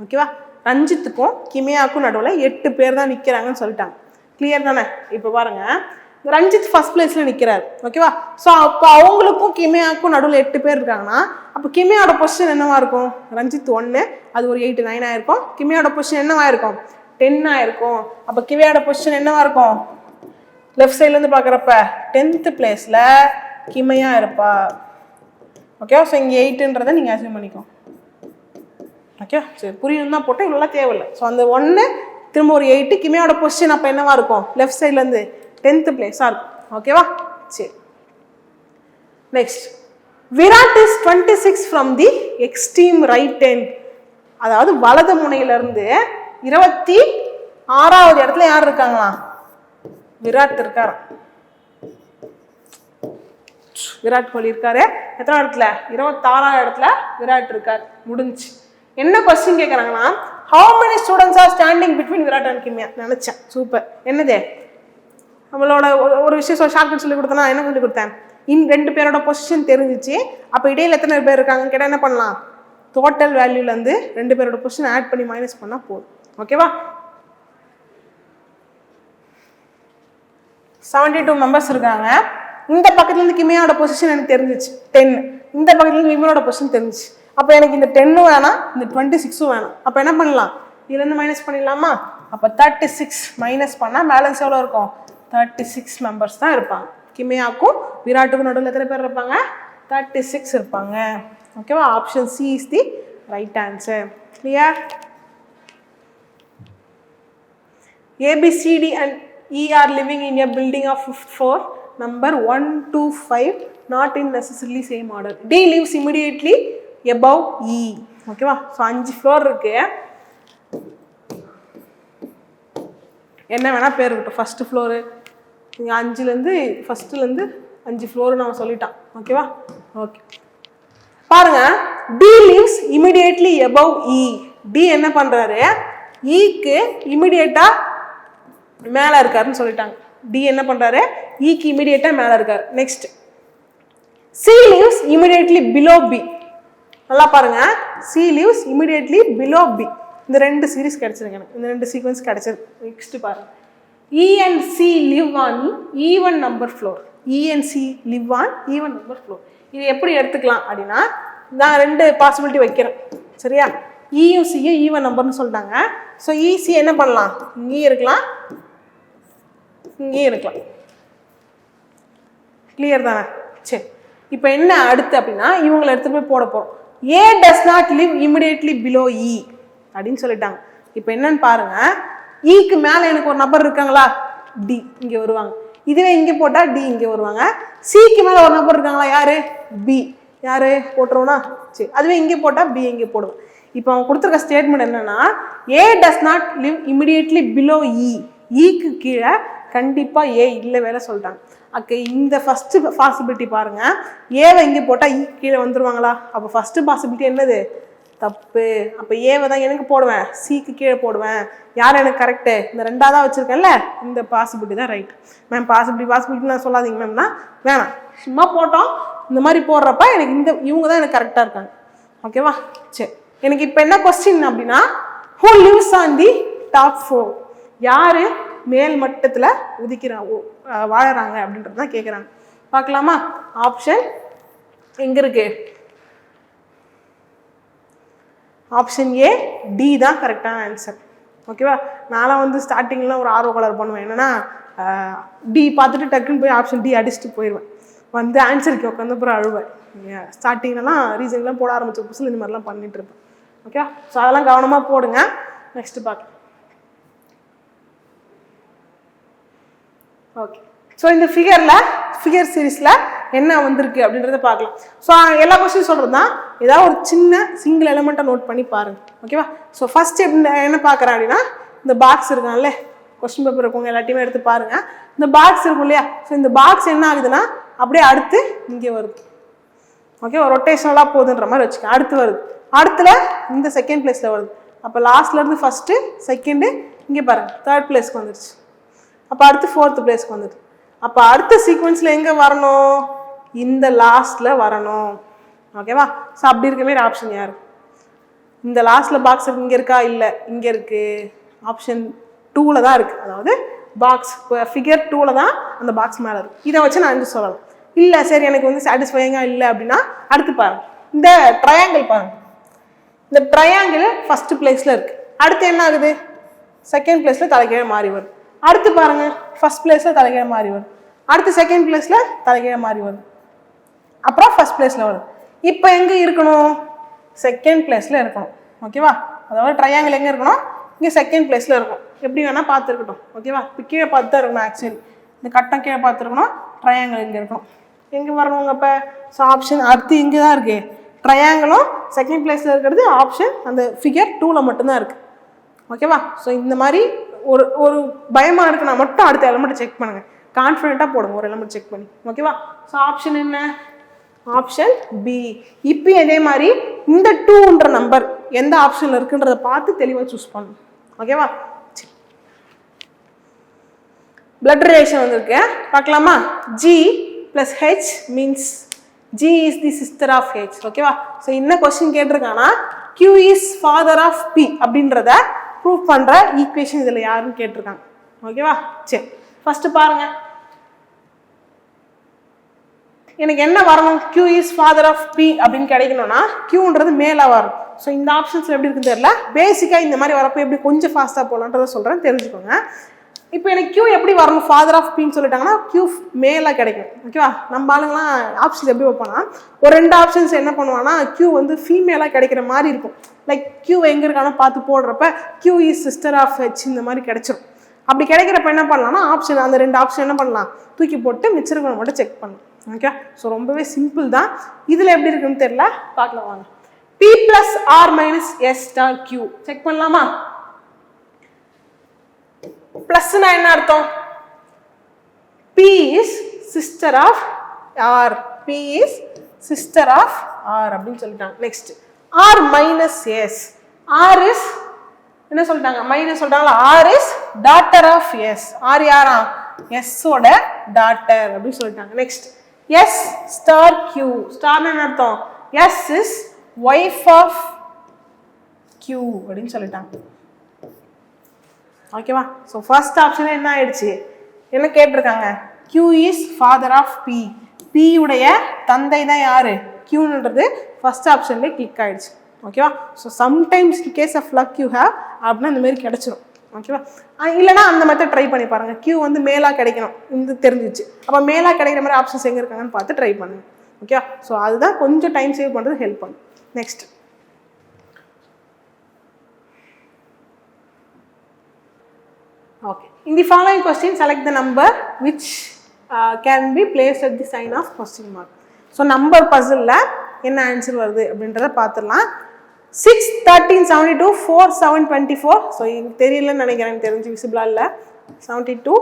ஓகேவா, ரஞ்சித்துக்கும் கிமையாவுக்கும் நடுவில் 8 பேர் தான் நிற்கிறாங்கன்னு சொல்லிட்டாங்க. கிளியர் தானே. இப்போ பாருங்க, ரஞ்சித் ஃபர்ஸ்ட் பிளேஸ்ல நிற்கிறார். ஓகேவா, ஸோ அப்போ அவங்களுக்கும் கிமையாவுக்கும் நடுவில் 8 பேர் இருக்காங்கன்னா அப்போ கிமையோட பொசிஷன் என்னவா இருக்கும், ரஞ்சித் 1, அது ஒரு 8 9 ஆயிருக்கும். கிமையோட பொசிஷன் என்னவா இருக்கும் 10 ஆயிருக்கும். அப்போ கிமையோட பொசிஷன் என்னவா இருக்கும், லெஃப்ட் சைட்லேருந்து பார்க்குறப்ப 10th பிளேஸில் கிமையா இருப்பா. ஓகேவா, ஸோ இங்கே 8ன்றதை நீங்கள் அசியூம் பண்ணிக்கோ. ஓகே, சரி, புரியும் தான் போட்டு இவ்வளோ தேவையில்லை. ஸோ அந்த 1 திரும்ப ஒரு 8, கிமையோட பொசிஷன் அப்போ என்னவா இருக்கும், லெஃப்ட் சைட்லேருந்து 10th பிளேஸாக இருக்கும். ஓகேவா, சரி, next. Virat is 26 from the extreme right hand. அதாவது வலது முனையிலிருந்து 26வது இடத்துல யார் இருக்காங்களா, விராட் இருக்காரு. விராட் கோலி இருக்காரு. எத்தனை இடத்துல, 26வது இடத்துல விராட் இருக்காரு. முடிஞ்சு. என்ன கொஸ்டின் கேட்குறாங்கன்னா, how many students are standing between Virat and Kimaya. நினைச்சேன், சூப்பர். என்னது நம்மளோட ஒரு விஷயம் ஷார்ட்கட் சொல்லி கொடுத்தனா, என்ன சொல்லி கொடுத்தேன், 2 பேரோட பொசிஷன் தெரிஞ்சிச்சு. அப்போ இடையில எத்தனை பேர் இருக்காங்க கேட்டால் என்ன பண்ணலாம், டோட்டல் வேல்யூலேருந்து 2 பேரோட பொசிஷன் ஆட் பண்ணி மைனஸ் பண்ணால் போதும். ஓகேவா, 72 மெம்பர்ஸ் இருக்காங்க. இந்த பக்கத்துலேருந்து கிமையோட பொசிஷன் எனக்கு தெரிஞ்சிச்சு 10, இந்த பக்கத்துலேருந்து கிமையோட பொசிஷன் தெரிஞ்சிச்சு. அப்போ எனக்கு இந்த 10 வேணாம், இந்த 26 வேணாம். அப்போ என்ன பண்ணலாம், இதுலேருந்து மைனஸ் பண்ணிடலாமா. அப்போ 36 மைனஸ் பண்ணால் பேலன்ஸ் எவ்வளோ இருக்கும், 36 மெம்பர்ஸ் தான் இருப்பாங்க. கிமையாவுக்கும் விராட்டுக்கும் நடுவில் எத்தனை பேர் இருப்பாங்க, 36 இருப்பாங்க. ஓகேவா, option C is the right answer. Clear. ABCD and E are living in a building of 5th floor, number 1 to 5 not in necessarily same order. D lives immediately above E. ஓகேவா, so 5 floor இருக்கு. என்ன வேணா பேர் இருக்கட்டும், first floor, இங்கே 5லேருந்து ஃபர்ஸ்ட்லேருந்து 5 floor நம்ம சொல்லிட்டான். ஓகேவா, ஓகே. பாருங்க, D lives immediately above E. D என்ன பண்றாரு, ஈக்கு இமிடியேட்டா மேலே இருக்காருன்னு சொல்லிட்டாங்க. டி என்ன பண்றாரு, ஈக்கு இமிடியேட்டா மேலே இருக்காரு. Next, C lives immediately below B. நல்லா பாருங்க, C lives immediately below B. இந்த 2 சீரீஸ் கிடைச்சிருக்கு எனக்கு, இந்த 2 சீக்வன்ஸ் கிடைச்சது. நெக்ஸ்ட் பாருங்க, E and C live on even number floor. E and C live on even number floor. இது எப்படி எடுத்துக்கலாம் அப்படின்னா, நான் 2 பாசிபிலிட்டி வைக்கிறேன். சரியா, இயும் சியும் ஈவன் நம்பர்னு சொல்லிட்டாங்க. ஸோ ஈஸி என்ன பண்ணலாம், இங்கேயும் இருக்கலாம் இங்கேயும் இருக்கலாம். கிளியர் தானே. சரி, இப்போ என்ன அடுத்து அப்படின்னா, இவங்களை எடுத்து போய் போட போகிறோம். A does not live immediately below E அப்படின்னு சொல்லிட்டாங்க. இப்போ என்னன்னு பாருங்க, ஈக்கு மேலே எனக்கு ஒரு நபர் இருக்காங்களா, டி இங்கே வருவாங்க. இதுவே இங்கே போட்டால் டி இங்கே வருவாங்க. சிக்கு மேலே ஒரு நபர் இருக்காங்களா, யாரு, பி. யாரு போட்டுருவோம்னா, சரி, அதுவே இங்கே போட்டால் பி இங்கே போடுவோம். இப்போ அவங்க கொடுத்துருக்க ஸ்டேட்மெண்ட் என்னன்னா, A does not live immediately below E. ஈக்கு கீழே கண்டிப்பாக ஏ இல்லை வேலை சொல்லிட்டாங்க. ஓகே, இந்த ஃபர்ஸ்ட் பாசிபிலிட்டி பாருங்க, ஏவை இங்கே போட்டால் ஈ கீழே வந்துருவாங்களா. அப்போ ஃபர்ஸ்ட் பாசிபிலிட்டி என்னது, தப்பு. அப்போ ஏவை தான் எனக்கு போடுவேன், சிக்கு கீழே போடுவேன். யார் எனக்கு கரெக்டு, இந்த 2ஆவதா வச்சுருக்கேன்ல, இந்த பாசிபிலிட்டி தான் ரைட். மேம் பாசிபிலிட்டி நான் சொல்லாதீங்க மேம்னா, வேணாம், சும்மா போட்டோம். இந்த மாதிரி போடுறப்ப எனக்கு இவங்க தான் எனக்கு கரெக்டாக இருக்காங்க. ஓகேவா, சரி. எனக்கு இப்போ என்ன கொஸ்டின் அப்படின்னா, who lives on the top 4? யாரு மேல் மட்டத்தில் வாழறாங்க அப்படின்றது தான் கேட்குறாங்க. பார்க்கலாமா? ஆப்ஷன் எங்க இருக்கு? ஆப்ஷன் ஏ டி தான் கரெக்டான ஆன்சர். ஓகேவா? நான்லாம் வந்து ஸ்டார்டிங்லாம் ஒரு ஆர்வ கலர் பண்ணுவேன். என்னன்னா டி பார்த்துட்டு டக்குன்னு போய் ஆப்ஷன் டி அடிச்சுட்டு போயிடுவேன். வந்து ஆன்சருக்கு உட்காந்து அப்புறம் அழுவேன். ஸ்டார்டிங்லாம் ரீசன்லாம் போட ஆரம்பிச்ச புதுசில் இந்த மாதிரிலாம் பண்ணிட்டு இருப்பேன். ஓகே, ஸோ அதெல்லாம் கவனமாக போடுங்க. நெக்ஸ்ட் பார்க்கலாம். ஓகே, ஸோ இந்த ஃபிகர் சீரீஸில் என்ன வந்திருக்கு அப்படின்றத பார்க்கலாம். ஸோ எல்லா கொஸ்டின் சொல்கிறது தான், ஏதாவது ஒரு சின்ன சிங்கிள் எலிமெண்ட்டை நோட் பண்ணி பாருங்கள். ஓகேவா? ஸோ ஃபர்ஸ்ட் என்ன பார்க்குறேன் அப்படின்னா, இந்த பாக்ஸ் இருக்கான்ல, கொஸ்டின் பேப்பர் இருக்கவங்க எல்லாத்தையுமே எடுத்து பாருங்கள். இந்த பாக்ஸ் இருக்கும் இல்லையா? ஸோ இந்த பாக்ஸ் என்ன ஆகுதுன்னா அப்படியே அடுத்து இங்கே வருது. ஓகே, ஒரு ரொட்டேஷனலாக போகுதுன்ற மாதிரி வச்சுக்கேன். அடுத்து வருது, அடுத்துல இந்த செகண்ட் பிளேஸில் வருது. அப்போ லாஸ்ட்லேருந்து ஃபஸ்ட்டு செகண்டு இங்கே பாருங்கள் தேர்ட் பிளேஸ்க்கு வந்துடுச்சு. அப்போ அடுத்து ஃபோர்த்து பிளேஸ்க்கு வந்துடுது. அப்போ அடுத்த சீக்வன்ஸில் எங்கே வரணும்? இந்த லாஸ்ட்டில் வரணும். ஓகேவா? ஸோ அப்படி இருக்க மாதிரி ஆப்ஷன் யார்? இந்த லாஸ்ட்டில் பாக்ஸ் இங்கே இருக்கா? இல்லை, இங்கே இருக்குது. ஆப்ஷன் 2ல் தான் இருக்குது. அதாவது பாக்ஸ் ஃபிகர் 2ல் தான் அந்த பாக்ஸ் மேலே இருக்குது. இதை வச்சு நான் வந்து சொல்லலாம். இல்லை சரி எனக்கு வந்து சாட்டிஸ்ஃபையிங்காக இல்லை அப்படின்னா அடுத்து பாருங்கள், இந்த ட்ரையாங்கிள் பாருங்கள். இந்த ட்ரையாங்கிள் ஃபஸ்ட்டு பிளேஸில் இருக்குது. அடுத்து என்ன ஆகுது? செகண்ட் பிளேஸில் தலைகீழ மாறி வருது. அடுத்து பாருங்கள், ஃபஸ்ட் பிளேஸில் தலைகீழ மாறி வருது. அடுத்து செகண்ட் பிளேஸில் தலைகீழ மாறி வருது. அப்புறம் ஃபஸ்ட் பிளேஸில் வருது. இப்போ எங்கே இருக்கணும்? செகண்ட் பிளேஸில் இருக்கணும். ஓகேவா? அதாவது ட்ரையாங்கிள் எங்கே இருக்கணும்? இங்கே செகண்ட் பிளேஸில் இருக்கும். எப்படி வேணால் பார்த்துருக்கட்டும். ஓகேவா? இப்போ கீழே பார்த்து தான் இருக்கணும். ஆக்சுவலி இந்த கட்டம் கீழே பார்த்துருக்கணும். ட்ரையாங்கிள் இங்கே இருக்கணும். எங்கே வரணுங்க அப்போ? ஸோ ஆப்ஷன் அடுத்து இங்கே தான் இருக்குது. ட்ரையாங்கிளும் செகண்ட் பிளேஸில் இருக்கிறது ஆப்ஷன் அந்த ஃபிகர் 2ல் மட்டும்தான் இருக்குது. ஓகேவா? ஸோ இந்த மாதிரி ஒரு பயமாக இருக்குன்னா மட்டும் அடுத்த எலிமெண்ட்டை செக் பண்ணுங்கள். கான்ஃபிடென்ட்டாக போடுங்க ஒரு எலிமெண்ட் செக் பண்ணி. ஓகேவா? ஸோ ஆப்ஷன் என்ன? Option B. இப்பயும் இதே மாதிரி இந்த 2ன்ற நம்பர் எந்த ஆப்ஷனில் இருக்குன்றதை பார்த்து தெளிவாக சூஸ் பண்ணணும். ஓகேவா? பிளட் ரிலேஷன் வந்திருக்கு, பார்க்கலாமா? G plus H means G is the sister of H. ஓகேவா? ஸோ என்ன கொஸ்டின் கேட்டிருக்காங்கன்னா Q is father of P அப்படின்றத ப்ரூவ் பண்ணுற ஈக்குவேஷன் இதில் யாருன்னு கேட்டிருக்காங்க. ஓகேவா? சரி, ஃபஸ்ட்டு பாருங்க, எனக்கு என்ன வரணும்? Q is father of P அப்படின்னு கிடைக்கணும்னா Qன்றது மேலே வரும். ஸோ இந்த ஆப்ஷன்ஸில் எப்படி இருக்குன்னு தெரியல. பேசிக்காக இந்த மாதிரி வரப்போ எப்படி கொஞ்சம் ஃபாஸ்ட்டாக போகலான்றதை சொல்கிறேன், தெரிஞ்சுக்கோங்க. இப்போ எனக்கு Q எப்படி வரணும்? ஃபாதர் ஆஃப் பின்னு சொல்லிட்டாங்கன்னா Q மேலே கிடைக்கும். ஓகேவா? நம்ம ஆளுங்களாம் ஆப்ஷன்ஸ் எப்படி வைப்போம்னா ஒரு 2 ஆப்ஷன்ஸ் என்ன பண்ணுவான்னா Q வந்து ஃபீமேலாக கிடைக்கிற மாதிரி இருக்கும். லைக் Q எங்கே இருக்கானோ பார்த்து போடுறப்ப Q is sister of H இந்த மாதிரி கிடைச்சிடும். அப்படி கிடைக்கிறப்ப என்ன பண்ணலாம்னா ஆப்ஷன் அந்த 2 ஆப்ஷன் என்ன பண்ணலாம்? தூக்கி போட்டு மிச்சிருக்கவங்க மட்டும் செக் பண்ணலாம். ஓகே, ஸோ ரொம்பவே சிம்பிள் தான். இதில் எப்படி இருக்குன்னு தெரியல, பார்க்கலாம் வாங்க. P plus R minus S star Q check பண்ணலாமா? பிளஸ்னா என்ன அர்த்தம்? P is sister of R. P is sister of R அப்படின்னு சொல்லிட்டாங்க. Next R minus S. R is என்ன சொல்லிட்டாங்க? மைனஸ் சொல்லிட்டாங்களா? R is daughter of S. R யாரா? S ஓட daughter அப்படின்னு சொல்லிட்டாங்க. Next S star Q. ஸ்டார்னா என்ன அர்த்தம்? S is wife of Q அப்படின்னு சொல்லிட்டாங்க. ஓகேவா? ஸோ ஃபர்ஸ்ட் ஆப்ஷன் என்ன ஆயிடுச்சு? என்ன கேட்டிருக்காங்க? Q is father of P. P உடைய தந்தை தான் யாரு? Qன்றது ஃபர்ஸ்ட் ஆப்ஷன்லேயே கிளிக் ஆயிடுச்சு. ஓகேவா? So sometimes in case of luck you have அப்படின்னா இந்த மாதிரி கிடைச்சிடும். ஓகேவா? இல்லைனா அந்த மெத்தட் ட்ரை பண்ணி பாருங்க. Q வந்து மேலாக கிடைக்கணும் இது தெரிஞ்சிச்சு. அப்போ மேலாக கிடைக்கிற மாதிரி ஆப்ஷன்ஸ் எங்கே இருக்காங்கன்னு பார்த்து ட்ரை பண்ணுங்க. ஓகேவா? ஸோ அதுதான் கொஞ்சம் டைம் சேவ் பண்ணுறது ஹெல்ப் பண்ணும். Next okay, in the following question select the number which can be placed at the sign of question mark. so number puzzle la என்ன ஆன்சர் வருது அப்படின்றத பார்த்துடலாம். 6 13 72 4 7 24. ஸோ எனக்கு தெரியலன்னு நினைக்கிறேன், தெரிஞ்சு விசிபிளாக இல்லை. 72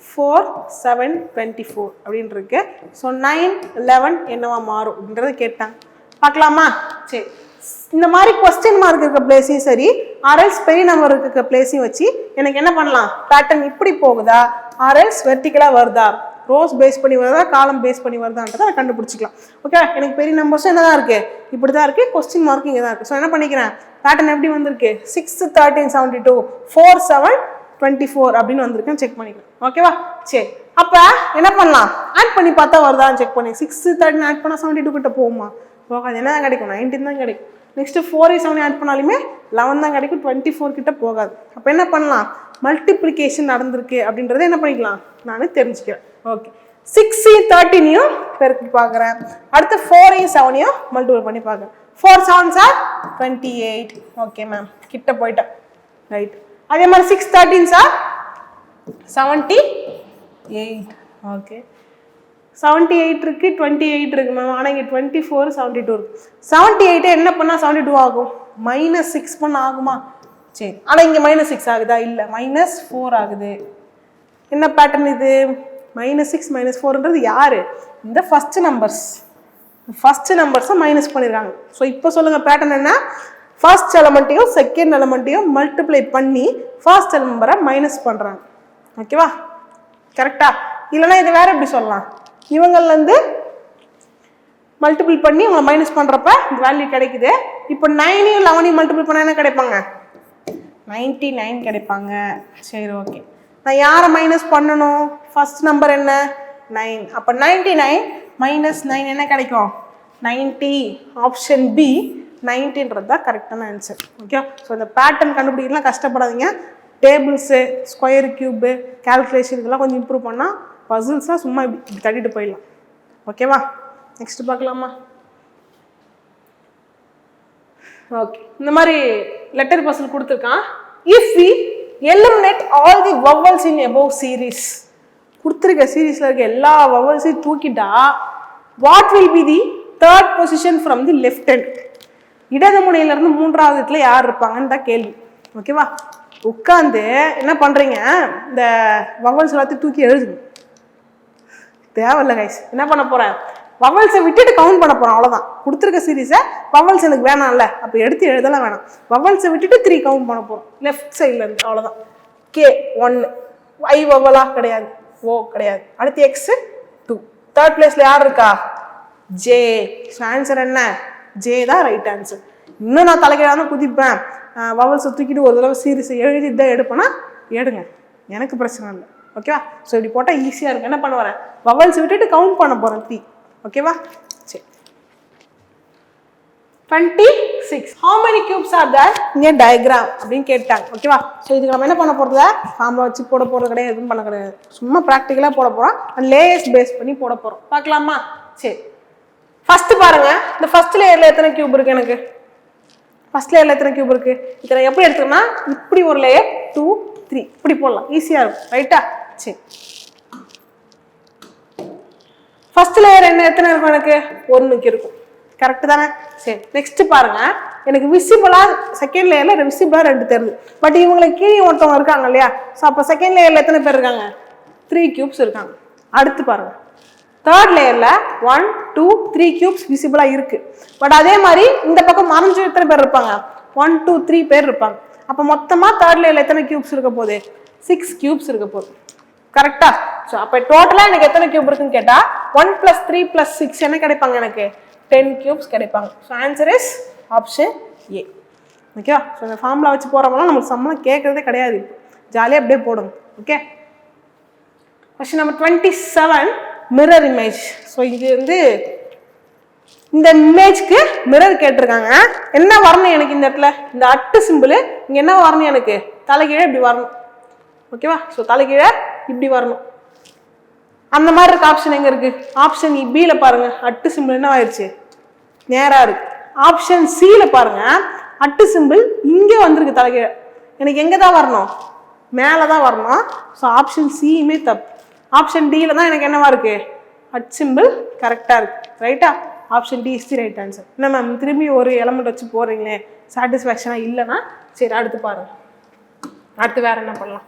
4 7 24 அப்படின்னு இருக்கு. ஸோ 9 11 என்னவா மாறும் அப்படின்றத கேட்டாங்க, பார்க்கலாமா? சரி, இந்த மாதிரி கொஸ்டின் மார்க் இருக்க பிளேஸையும் சரி ஆர்எல்ஸ் பெரிய நம்பர் இருக்க பிளேஸையும் வச்சு எனக்கு என்ன பண்ணலாம்? பேட்டர்ன் இப்படி போகுதா, ஆர்எல்ஸ் வெர்டிக்கலாக வருதா, ரோஸ் பேஸ் பண்ணி வருதா காலம் பேஸ் பண்ணி வருதான்றதை நான் கண்டுபிடிச்சிக்கலாம். ஓகே, எனக்கு பெரிய நம்பர்ஸும் என்ன தான் இருக்குது, இப்படி தான் இருக்குது, கொஸ்டின் மார்க் இங்கே தான் இருக்குது. ஸோ என்ன பண்ணிக்கிறேன், பேட்டர்ன் எப்படி வந்திருக்கு, 6 13 72 4 7 24 அப்படின்னு வந்திருக்குன்னு செக் பண்ணிக்கலாம். ஓகேவா, சரி அப்போ என்ன பண்ணலாம், ஆட் பண்ணி பார்த்தா வருதான்னு செக் பண்ணி 6 13 ஆட் பண்ணால் 72 கிட்ட போகுமா, போகாது. என்ன தான் கிடைக்கும், 19 தான் கிடைக்கும். நெக்ஸ்ட் 4 7 ஆட் பண்ணாலுமே 11 தான் கிடைக்கும், 24 கிட்ட போகாது. அப்போ என்ன பண்ணலாம், மல்டிப்ளிகேஷன் நடந்திருக்கு அப்படின்றத என்ன பண்ணிக்கலாம், நான் தெரிஞ்சுக்கிறேன். ஓகே, 6 13 பெருக்கி பார்க்குறேன், அடுத்து 4 7 மல்டிபிள் பண்ணி பார்க்குறேன். 4 7 சார் 28. ஓகே மேம், கிட்ட போயிட்டேன். ரைட், அதே மாதிரி 6 13 சார் 78. ஓகே, 78 இருக்கு, 28 இருக்கு மேம். ஆனால் இங்கே 24 72 இருக்கு. 78 என்ன பண்ணால் 72 ஆகும், -6 பண்ண ஆகுமா, சரி. ஆனால் இங்கே -6 ஆகுதா, இல்லை -4 ஆகுது. என்ன பேட்டர்ன் இது, -6 -4ன்றது யாரு, இந்த ஃபர்ஸ்ட் நம்பர்ஸை மைனஸ் பண்ணிடுறாங்க. ஸோ இப்போ சொல்லுங்க பேட்டர்ன் என்ன, ஃபர்ஸ்ட் எலமெண்ட்டையும் செகண்ட் எலமெண்ட்டையும் மல்டிப்ளை பண்ணி ஃபர்ஸ்ட் நம்பரை மைனஸ் பண்ணுறாங்க. ஓகேவா, கரெக்டா, இல்லைன்னா இது வேற எப்படி சொல்லலாம், இவங்கள்லேருந்து மல்டிபிள் பண்ணி இவங்களை மைனஸ் பண்ணுறப்ப இந்த வேல்யூ கிடைக்குது. இப்போ 9 11 மல்டிபிள் பண்ணால் என்ன கிடைப்பாங்க, 99 கிடைப்பாங்க. சரி ஓகே, நான் யாரை மைனஸ் பண்ணணும், ஃபர்ஸ்ட் நம்பர் என்ன 9, அப்போ 99 -9 என்ன கிடைக்கும் 90. ஆப்ஷன் பி 90ன்றது தான் கரெக்டான ஆன்சர். ஓகே, ஸோ இந்த பேட்டர்ன் கண்டுபிடிக்கலாம் கஷ்டப்படாதீங்க. டேபிள்ஸு, ஸ்கொயர், கியூபு, கால்குலேஷன் இதெல்லாம் கொஞ்சம் இம்ப்ரூவ் பண்ணால் பசில்ஸாக சும்மா இப்படி தட்டிட்டு போயிடலாம். ஓகேவா, நெக்ஸ்ட் பார்க்கலாமா. ஓகே, இந்த மாதிரி லெட்டர் பசில் கொடுத்துருக்கான். If we eliminate all the vowels in above series, கொடுத்துருக்க சீரீஸில் இருக்க எல்லா வவல்ஸையும் தூக்கிட்டா what will be the third position from the left hand, இடது முனையிலேருந்து மூன்றாவது இடத்துல யார் இருப்பாங்கன்னு தான் கேள்வி. ஓகேவா, உட்காந்து என்ன பண்ணுறீங்க, இந்த வவல்ஸ் எல்லாத்தையும் தூக்கி எழுதுங்க, தேவையில்லை கைஸ். என்ன பண்ண போகிறேன், வவல்ஸை விட்டுட்டு கவுண்ட் பண்ண போகிறோம், அவ்வளோதான். கொடுத்துருக்க சீரீஸை வவல்ஸ் எனக்கு வேணாம்ல, அப்போ எடுத்து எழுதலாம் வேணாம், வவல்ஸை விட்டுட்டு 3 கவுண்ட் பண்ண போகிறோம் லெஃப்ட் சைடில் இருந்து, அவ்வளோதான். கே 1, ஐ வவலா கிடையாது, ஓ கிடையாது, அடுத்து எக்ஸ் 2, தேர்ட் பிளேஸில் யார் இருக்கா, ஜே. ஆன்சர் என்ன, ஜே தான் ரைட் ஆன்சர். இன்னும் நான் தலைக்கிடாம குதிப்பேன், வவல்ஸை தூக்கிட்டு ஒரு தடவை சீரீஸை எழுதி தான் எடுப்பேன்னா எடுங்க, எனக்கு பிரச்சனை இல்லை. ஓகேவா, ஸோ இப்படி போட்டால் ஈஸியாக இருக்கும். என்ன பண்ண வரேன், வவல்ஸ் விட்டுட்டு கவுண்ட் பண்ண போகிறேன் 3. ஓகேவா, சரி. 26 how many cubes are there in a diagram அப்படின்னு கேட்டாங்க. ஓகேவா, ஸோ இதுக்கு நம்ம என்ன பண்ண போகிறது, ஃபார்முலா வச்சு போட போகிறது கிடையாது, எதுவும் பண்ண கிடையாது, சும்மா ப்ராக்டிக்கலாக போட போகிறோம், அண்ட் லேயர்ஸ் பேஸ் பண்ணி போட போகிறோம். பார்க்கலாமா, சரி. ஃபர்ஸ்ட் பாருங்க, இந்த ஃபர்ஸ்ட் லேயரில் எத்தனை கியூப் இருக்கு, எனக்கு ஃபர்ஸ்ட் லேயரில் எத்தனை கியூப் இருக்கு, இதை நான் எப்படி எடுத்துக்கணும்னா இப்படி ஒரு லேயர் 2 3 இப்படி போடலாம், ஈஸியாக இருக்கும். ரைட்டா, சரி. ஃபர்ஸ்ட் லேயர் என்ன எத்தனை இருக்கும், எனக்கு 1 இருக்கும், கரெக்டு தானே. சரி, நெக்ஸ்ட் பாருங்க, எனக்கு விசிபிளாக செகண்ட் லேயரில் விசிபிளாக 2 தெரியுது, பட் இவங்களுக்கு கீழே ஒருத்தவங்க இருக்காங்க இல்லையா, ஸோ அப்போ செகண்ட் லேயரில் எத்தனை பேர் இருக்காங்க, 3 கியூப்ஸ் இருக்காங்க. அடுத்து பாருங்க, தேர்ட் லேயரில் 1 2 3 கியூப்ஸ் விசிபிளாக இருக்கு, பட் அதே மாதிரி இந்த பக்கம் மறைஞ்சு எத்தனை பேர் இருப்பாங்க, 1 2 3 பேர் இருப்பாங்க. அப்போ மொத்தமாக தேர்ட் லேயரில் எத்தனை கியூப்ஸ் இருக்க போகுது, 6 கியூப்ஸ் இருக்க போகுது. கரெக்டா, ஸோ அப்போ டோட்டலாக எனக்கு எத்தனை கியூப் இருக்குன்னு கேட்டால் 1 + 3 + 6 என்ன கிடைப்பாங்க, எனக்கு 10 கியூப்ஸ் கிடைப்பாங்க. So answer is option A. ஓகேவா, ஸோ இந்த ஃபார்முலா வச்சு போகிறவங்களாம் நமக்கு சம்பளம் கேட்கறதே கிடையாது, ஜாலியாக அப்படியே போடுங்க. Okay, question number 27 mirror image. So இது வந்து இந்த இமேஜ்க்கு மிரர் கேட்டிருக்காங்க. என்ன வரணும் எனக்கு இந்த இடத்துல, இந்த அட்டு சிம்பிள் இங்கே என்ன வரணும், எனக்கு தலைகீழே இப்படி வரணும். ஓகேவா, ஸோ தலைகீழே இப்படி வரணும். அந்த மாதிரி இருக்க ஆப்ஷன் எங்கே இருக்குது, ஆப்ஷன் பியில் பாருங்க, அட்டு சிம்பிள் என்ன ஆயிடுச்சு, நேராக இருக்கு. ஆப்ஷன் சியில் பாருங்க, அட்டு சிம்பிள் இங்கே வந்திருக்கு தலைகீழே, எனக்கு எங்கே தான் வரணும், மேலே தான் வரணும். ஸோ ஆப்ஷன் சியுமே தப்பு. ஆப்ஷன் டியில் தான் எனக்கு என்னவா இருக்கு, அட் சிம்பிள் கரெக்டாக இருக்கு. ரைட்டா, option D is the right answer. என்ன மேம் திரும்பி ஒரு எலமெண்ட் வச்சு போகிறீங்களே, சாட்டிஸ்ஃபேக்ஷனாக இல்லைன்னா சரி அடுத்து பாருங்க, அடுத்து வேற என்ன பண்ணலாம்,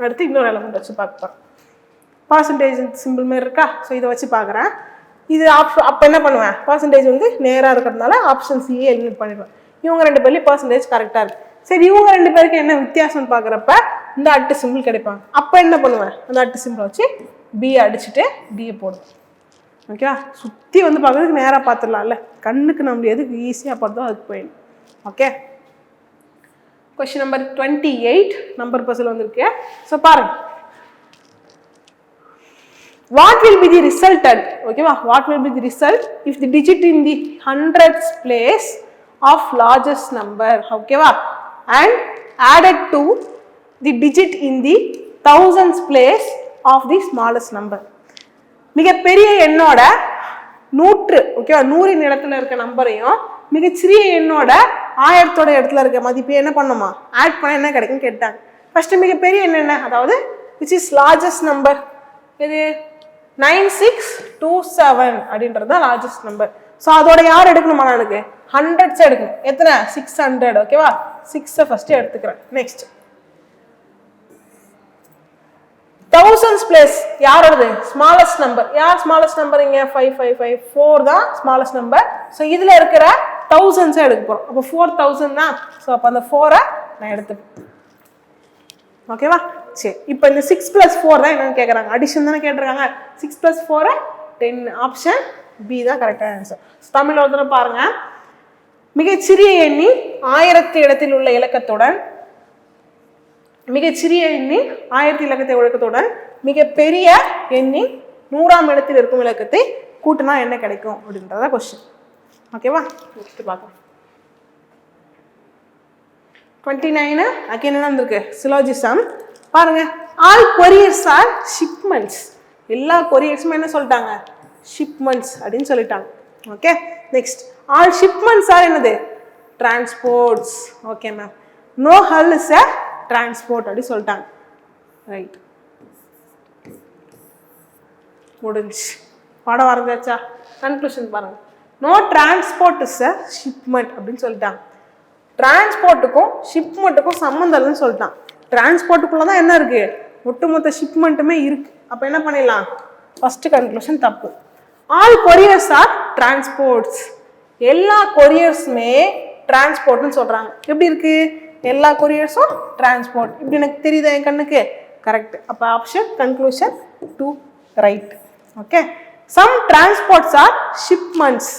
அடுத்து இன்னொரு எலமெண்ட் வச்சு பார்ப்போம். பர்சன்டேஜ் சிம்பிள் மாரி இருக்கா, ஸோ இதை வச்சு பார்க்குறேன். இது அப்போ என்ன பண்ணுவேன், பர்சன்டேஜ் வந்து நேராக இருக்கிறதுனால ஆப்ஷன் சிஏ எலிமினேட் பண்ணிடுவேன். இவங்க 2 பேர்லேயும் பர்சன்டேஜ் கரெக்டாக இருக்குது. சரி, இவங்க 2 பேருக்கு என்ன வித்தியாசம்னு பார்க்குறப்ப இந்த அட்டு சிம்பிள் கிடைப்பாங்க. அப்போ என்ன பண்ணுவேன், அந்த அட்டு சிம்பிள் வச்சு பியை அடிச்சுட்டு டியை போடுவேன். ஓகேவா, சுற்றி வந்து பார்க்குறதுக்கு நேராக பார்த்துடலாம்ல, கண்ணுக்கு நம்ம எதுக்கு ஈஸியாக பார்த்தோம் அதுக்கு போயிடும். Okay, question number 28 number puzzle வந்திருக்கு. ஸோ பாருங்க, what will be the resultant, okay va, what will be the result if the digit in the hundreds place of largest number, okay va, and added to the digit in the thousands place of the smallest number. மிக பெரிய எண்ணோட 100, ஓகேவா, 100 இடத்துல இருக்க நம்பரையும் மிகச்சிறிய எண்ணோட 1000 இடத்துல இருக்க மதிப்பு என்ன பண்ணுமா ஆட் பண்ண என்ன கிடைக்கும் கேட்டாங்க. ஃபர்ஸ்ட் மிகப்பெரிய எண் என்ன, அதாவது which is largest number, இது 9627 அப்படின்றது தான் லார்ஜஸ்ட் நம்பர். ஸோ அதோட யார் எடுக்கணுமா, எனக்கு 100s எடுக்கணும். எத்தனை, 600. ஓகேவா, 6 ஃபர்ஸ்ட் எடுத்துக்கிறேன். நெக்ஸ்ட் thousands பிளேஸ் யாரோடது, ஸ்மாலஸ்ட் நம்பர். யார் ஸ்மாலஸ்ட் நம்பர், இங்க 555 4 தான் ஸ்மாலஸ்ட் நம்பர். ஸோ இதுல இருக்கிற thousands எடுக்க போறோம். அப்போ 4000 தான். ஸோ அப்போ அந்த 4 நான் எடுத்துப்பேன். ஓகேவா, சரி. இப்போ இந்த 6 + 4 தான் என்னன்னு கேட்குறாங்க, அடிஷன் தானே கேட்டிருக்காங்க. 6 + 4 10. ஆப்ஷன் பி தான் கரெக்டான ஆன்சர். தமிழ் ஒருத்தர பாருங்க, மிகச்சிறிய எண்ணி 1000 இடத்தில் உள்ள இலக்கத்துடன், மிகச்சிறிய எண்ணி 1000 இலக்கத்தை இலக்கத்துடன் மிகப்பெரிய எண்ணி 100ஆம் இடத்தில் இருக்கும் இலக்கத்தை கூட்டினா என்ன கிடைக்கும் அப்படின்றத கொஸ்டின். ஓகேவா, நெக்ஸ்ட் பார்க்கலாம். 29 அகைன் என்ன வந்திருக்கு, சிலோஜிசம். பாருங்க, ஆல் கொரியர்ஸ் ஆர் ஷிப்மெண்ட்ஸ். எல்லா கொரியர்ஸுமே என்ன சொல்லிட்டாங்க, ஷிப்மெண்ட்ஸ் அப்படின்னு சொல்லிட்டாங்க. Okay, next all shipments are என்னது, transports. Okay ma'am, no hull is a transport அப்படி சொல்லிட்டாங்க. ரைட், முடிஞ்சு பாடம் வரைஞ்சாச்சா. கன்க்ளூஷன் பாருங்க, no transport is a shipment அப்படின்னு சொல்லிட்டாங்க. டிரான்ஸ்போர்ட்டுக்கும் ஷிப்மெண்ட்டுக்கும் சம்மந்தம் இல்லைன்னு சொல்லிட்டான். டிரான்ஸ்போர்ட்டுக்குள்ள தான் என்ன இருக்கு, ஒட்டுமொத்த ஷிப்மெண்ட்டுமே இருக்கு. அப்போ என்ன பண்ணிடலாம், ஃபர்ஸ்ட் கன்க்ளூஷன் தப்பு. All couriers are transports. எல்லா கொரியர்ஸுமே டிரான்ஸ்போர்ட்னு சொல்றாங்க. எப்படி இருக்கு, எல்லா கொரியர்ஸும் டிரான்ஸ்போர்ட். இப்படி எனக்கு தெரியுதா என் கண்ணுக்கு, கரெக்ட். அப்போ option conclusion 2 right. Okay, some transports are shipments.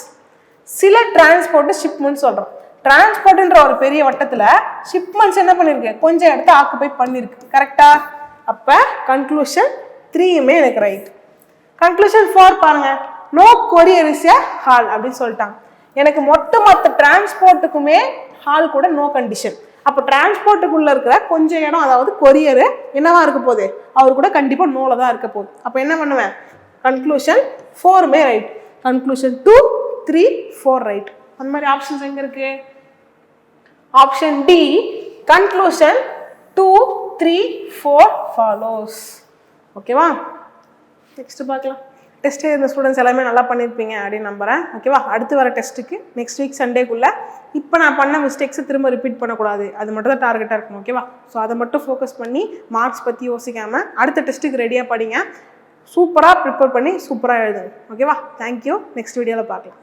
சில டிரான்ஸ்போர்ட் ஷிப்மெண்ட் சொல்றோம். டிரான்ஸ்போர்ட்ன்ற ஒரு பெரிய வட்டத்துல ஷிப்மெண்ட்ஸ் என்ன பண்ணிருக்கு, கொஞ்சம் இடத்த ஆக்குபை பண்ணிருக்கு. கரெக்டா, அப்ப கன்க்ளூஷன் 3யுமே எனக்கு ரைட். கன்க்ளூஷன் 4 பாருங்க, no courier is a hull அப்படின்னு சொல்லிட்டாங்க. எனக்கு மொத்த டிரான்ஸ்போர்ட்டுக்குமே ஹால் கூட நோ கண்டிஷன். அப்போ டிரான்ஸ்போர்ட்டுக்குள்ள இருக்கிற கொஞ்சம் இடம், அதாவது கொரியர் என்னவா இருக்க போகுது, அவர் கூட கண்டிப்பா நோல தான் இருக்க போகுது. அப்போ என்ன பண்ணுவேன், கன்க்ளூஷன் 4மே ரைட். Conclusion 2 3 4 right. அந்த மாதிரி ஆப்ஷன்ஸ் எங்க இருக்கு, ஆப்ஷன் டி கன்க்ளூஷன் 2 3 4 ஃபாலோஸ். ஓகேவா, நெக்ஸ்ட் பார்க்கலாம். டெஸ்ட் இந்த ஸ்டூடெண்ட்ஸ் எல்லாமே நல்லா பண்ணியிருப்பீங்க அப்படின்னு நம்புறேன். ஓகேவா, அடுத்து வர டெஸ்ட்டுக்கு நெக்ஸ்ட் வீக் சண்டேக்குள்ள இப்போ நான் பண்ண மிஸ்டேக்ஸை திரும்ப ரிப்பீட் பண்ணக்கூடாது, அது மட்டும் தான் டார்கெட்டாக இருக்கும். ஓகேவா, ஸோ அதை மட்டும் ஃபோக்கஸ் பண்ணி மார்க்ஸ் பற்றி யோசிக்காமல் அடுத்த டெஸ்ட்டுக்கு ரெடியாக படிங்க. சூப்பராக ப்ரிப்பேர் பண்ணி சூப்பராக எழுதுங்க. ஓகேவா, தேங்க்யூ. நெக்ஸ்ட் வீடியோவில் பார்க்கலாம்.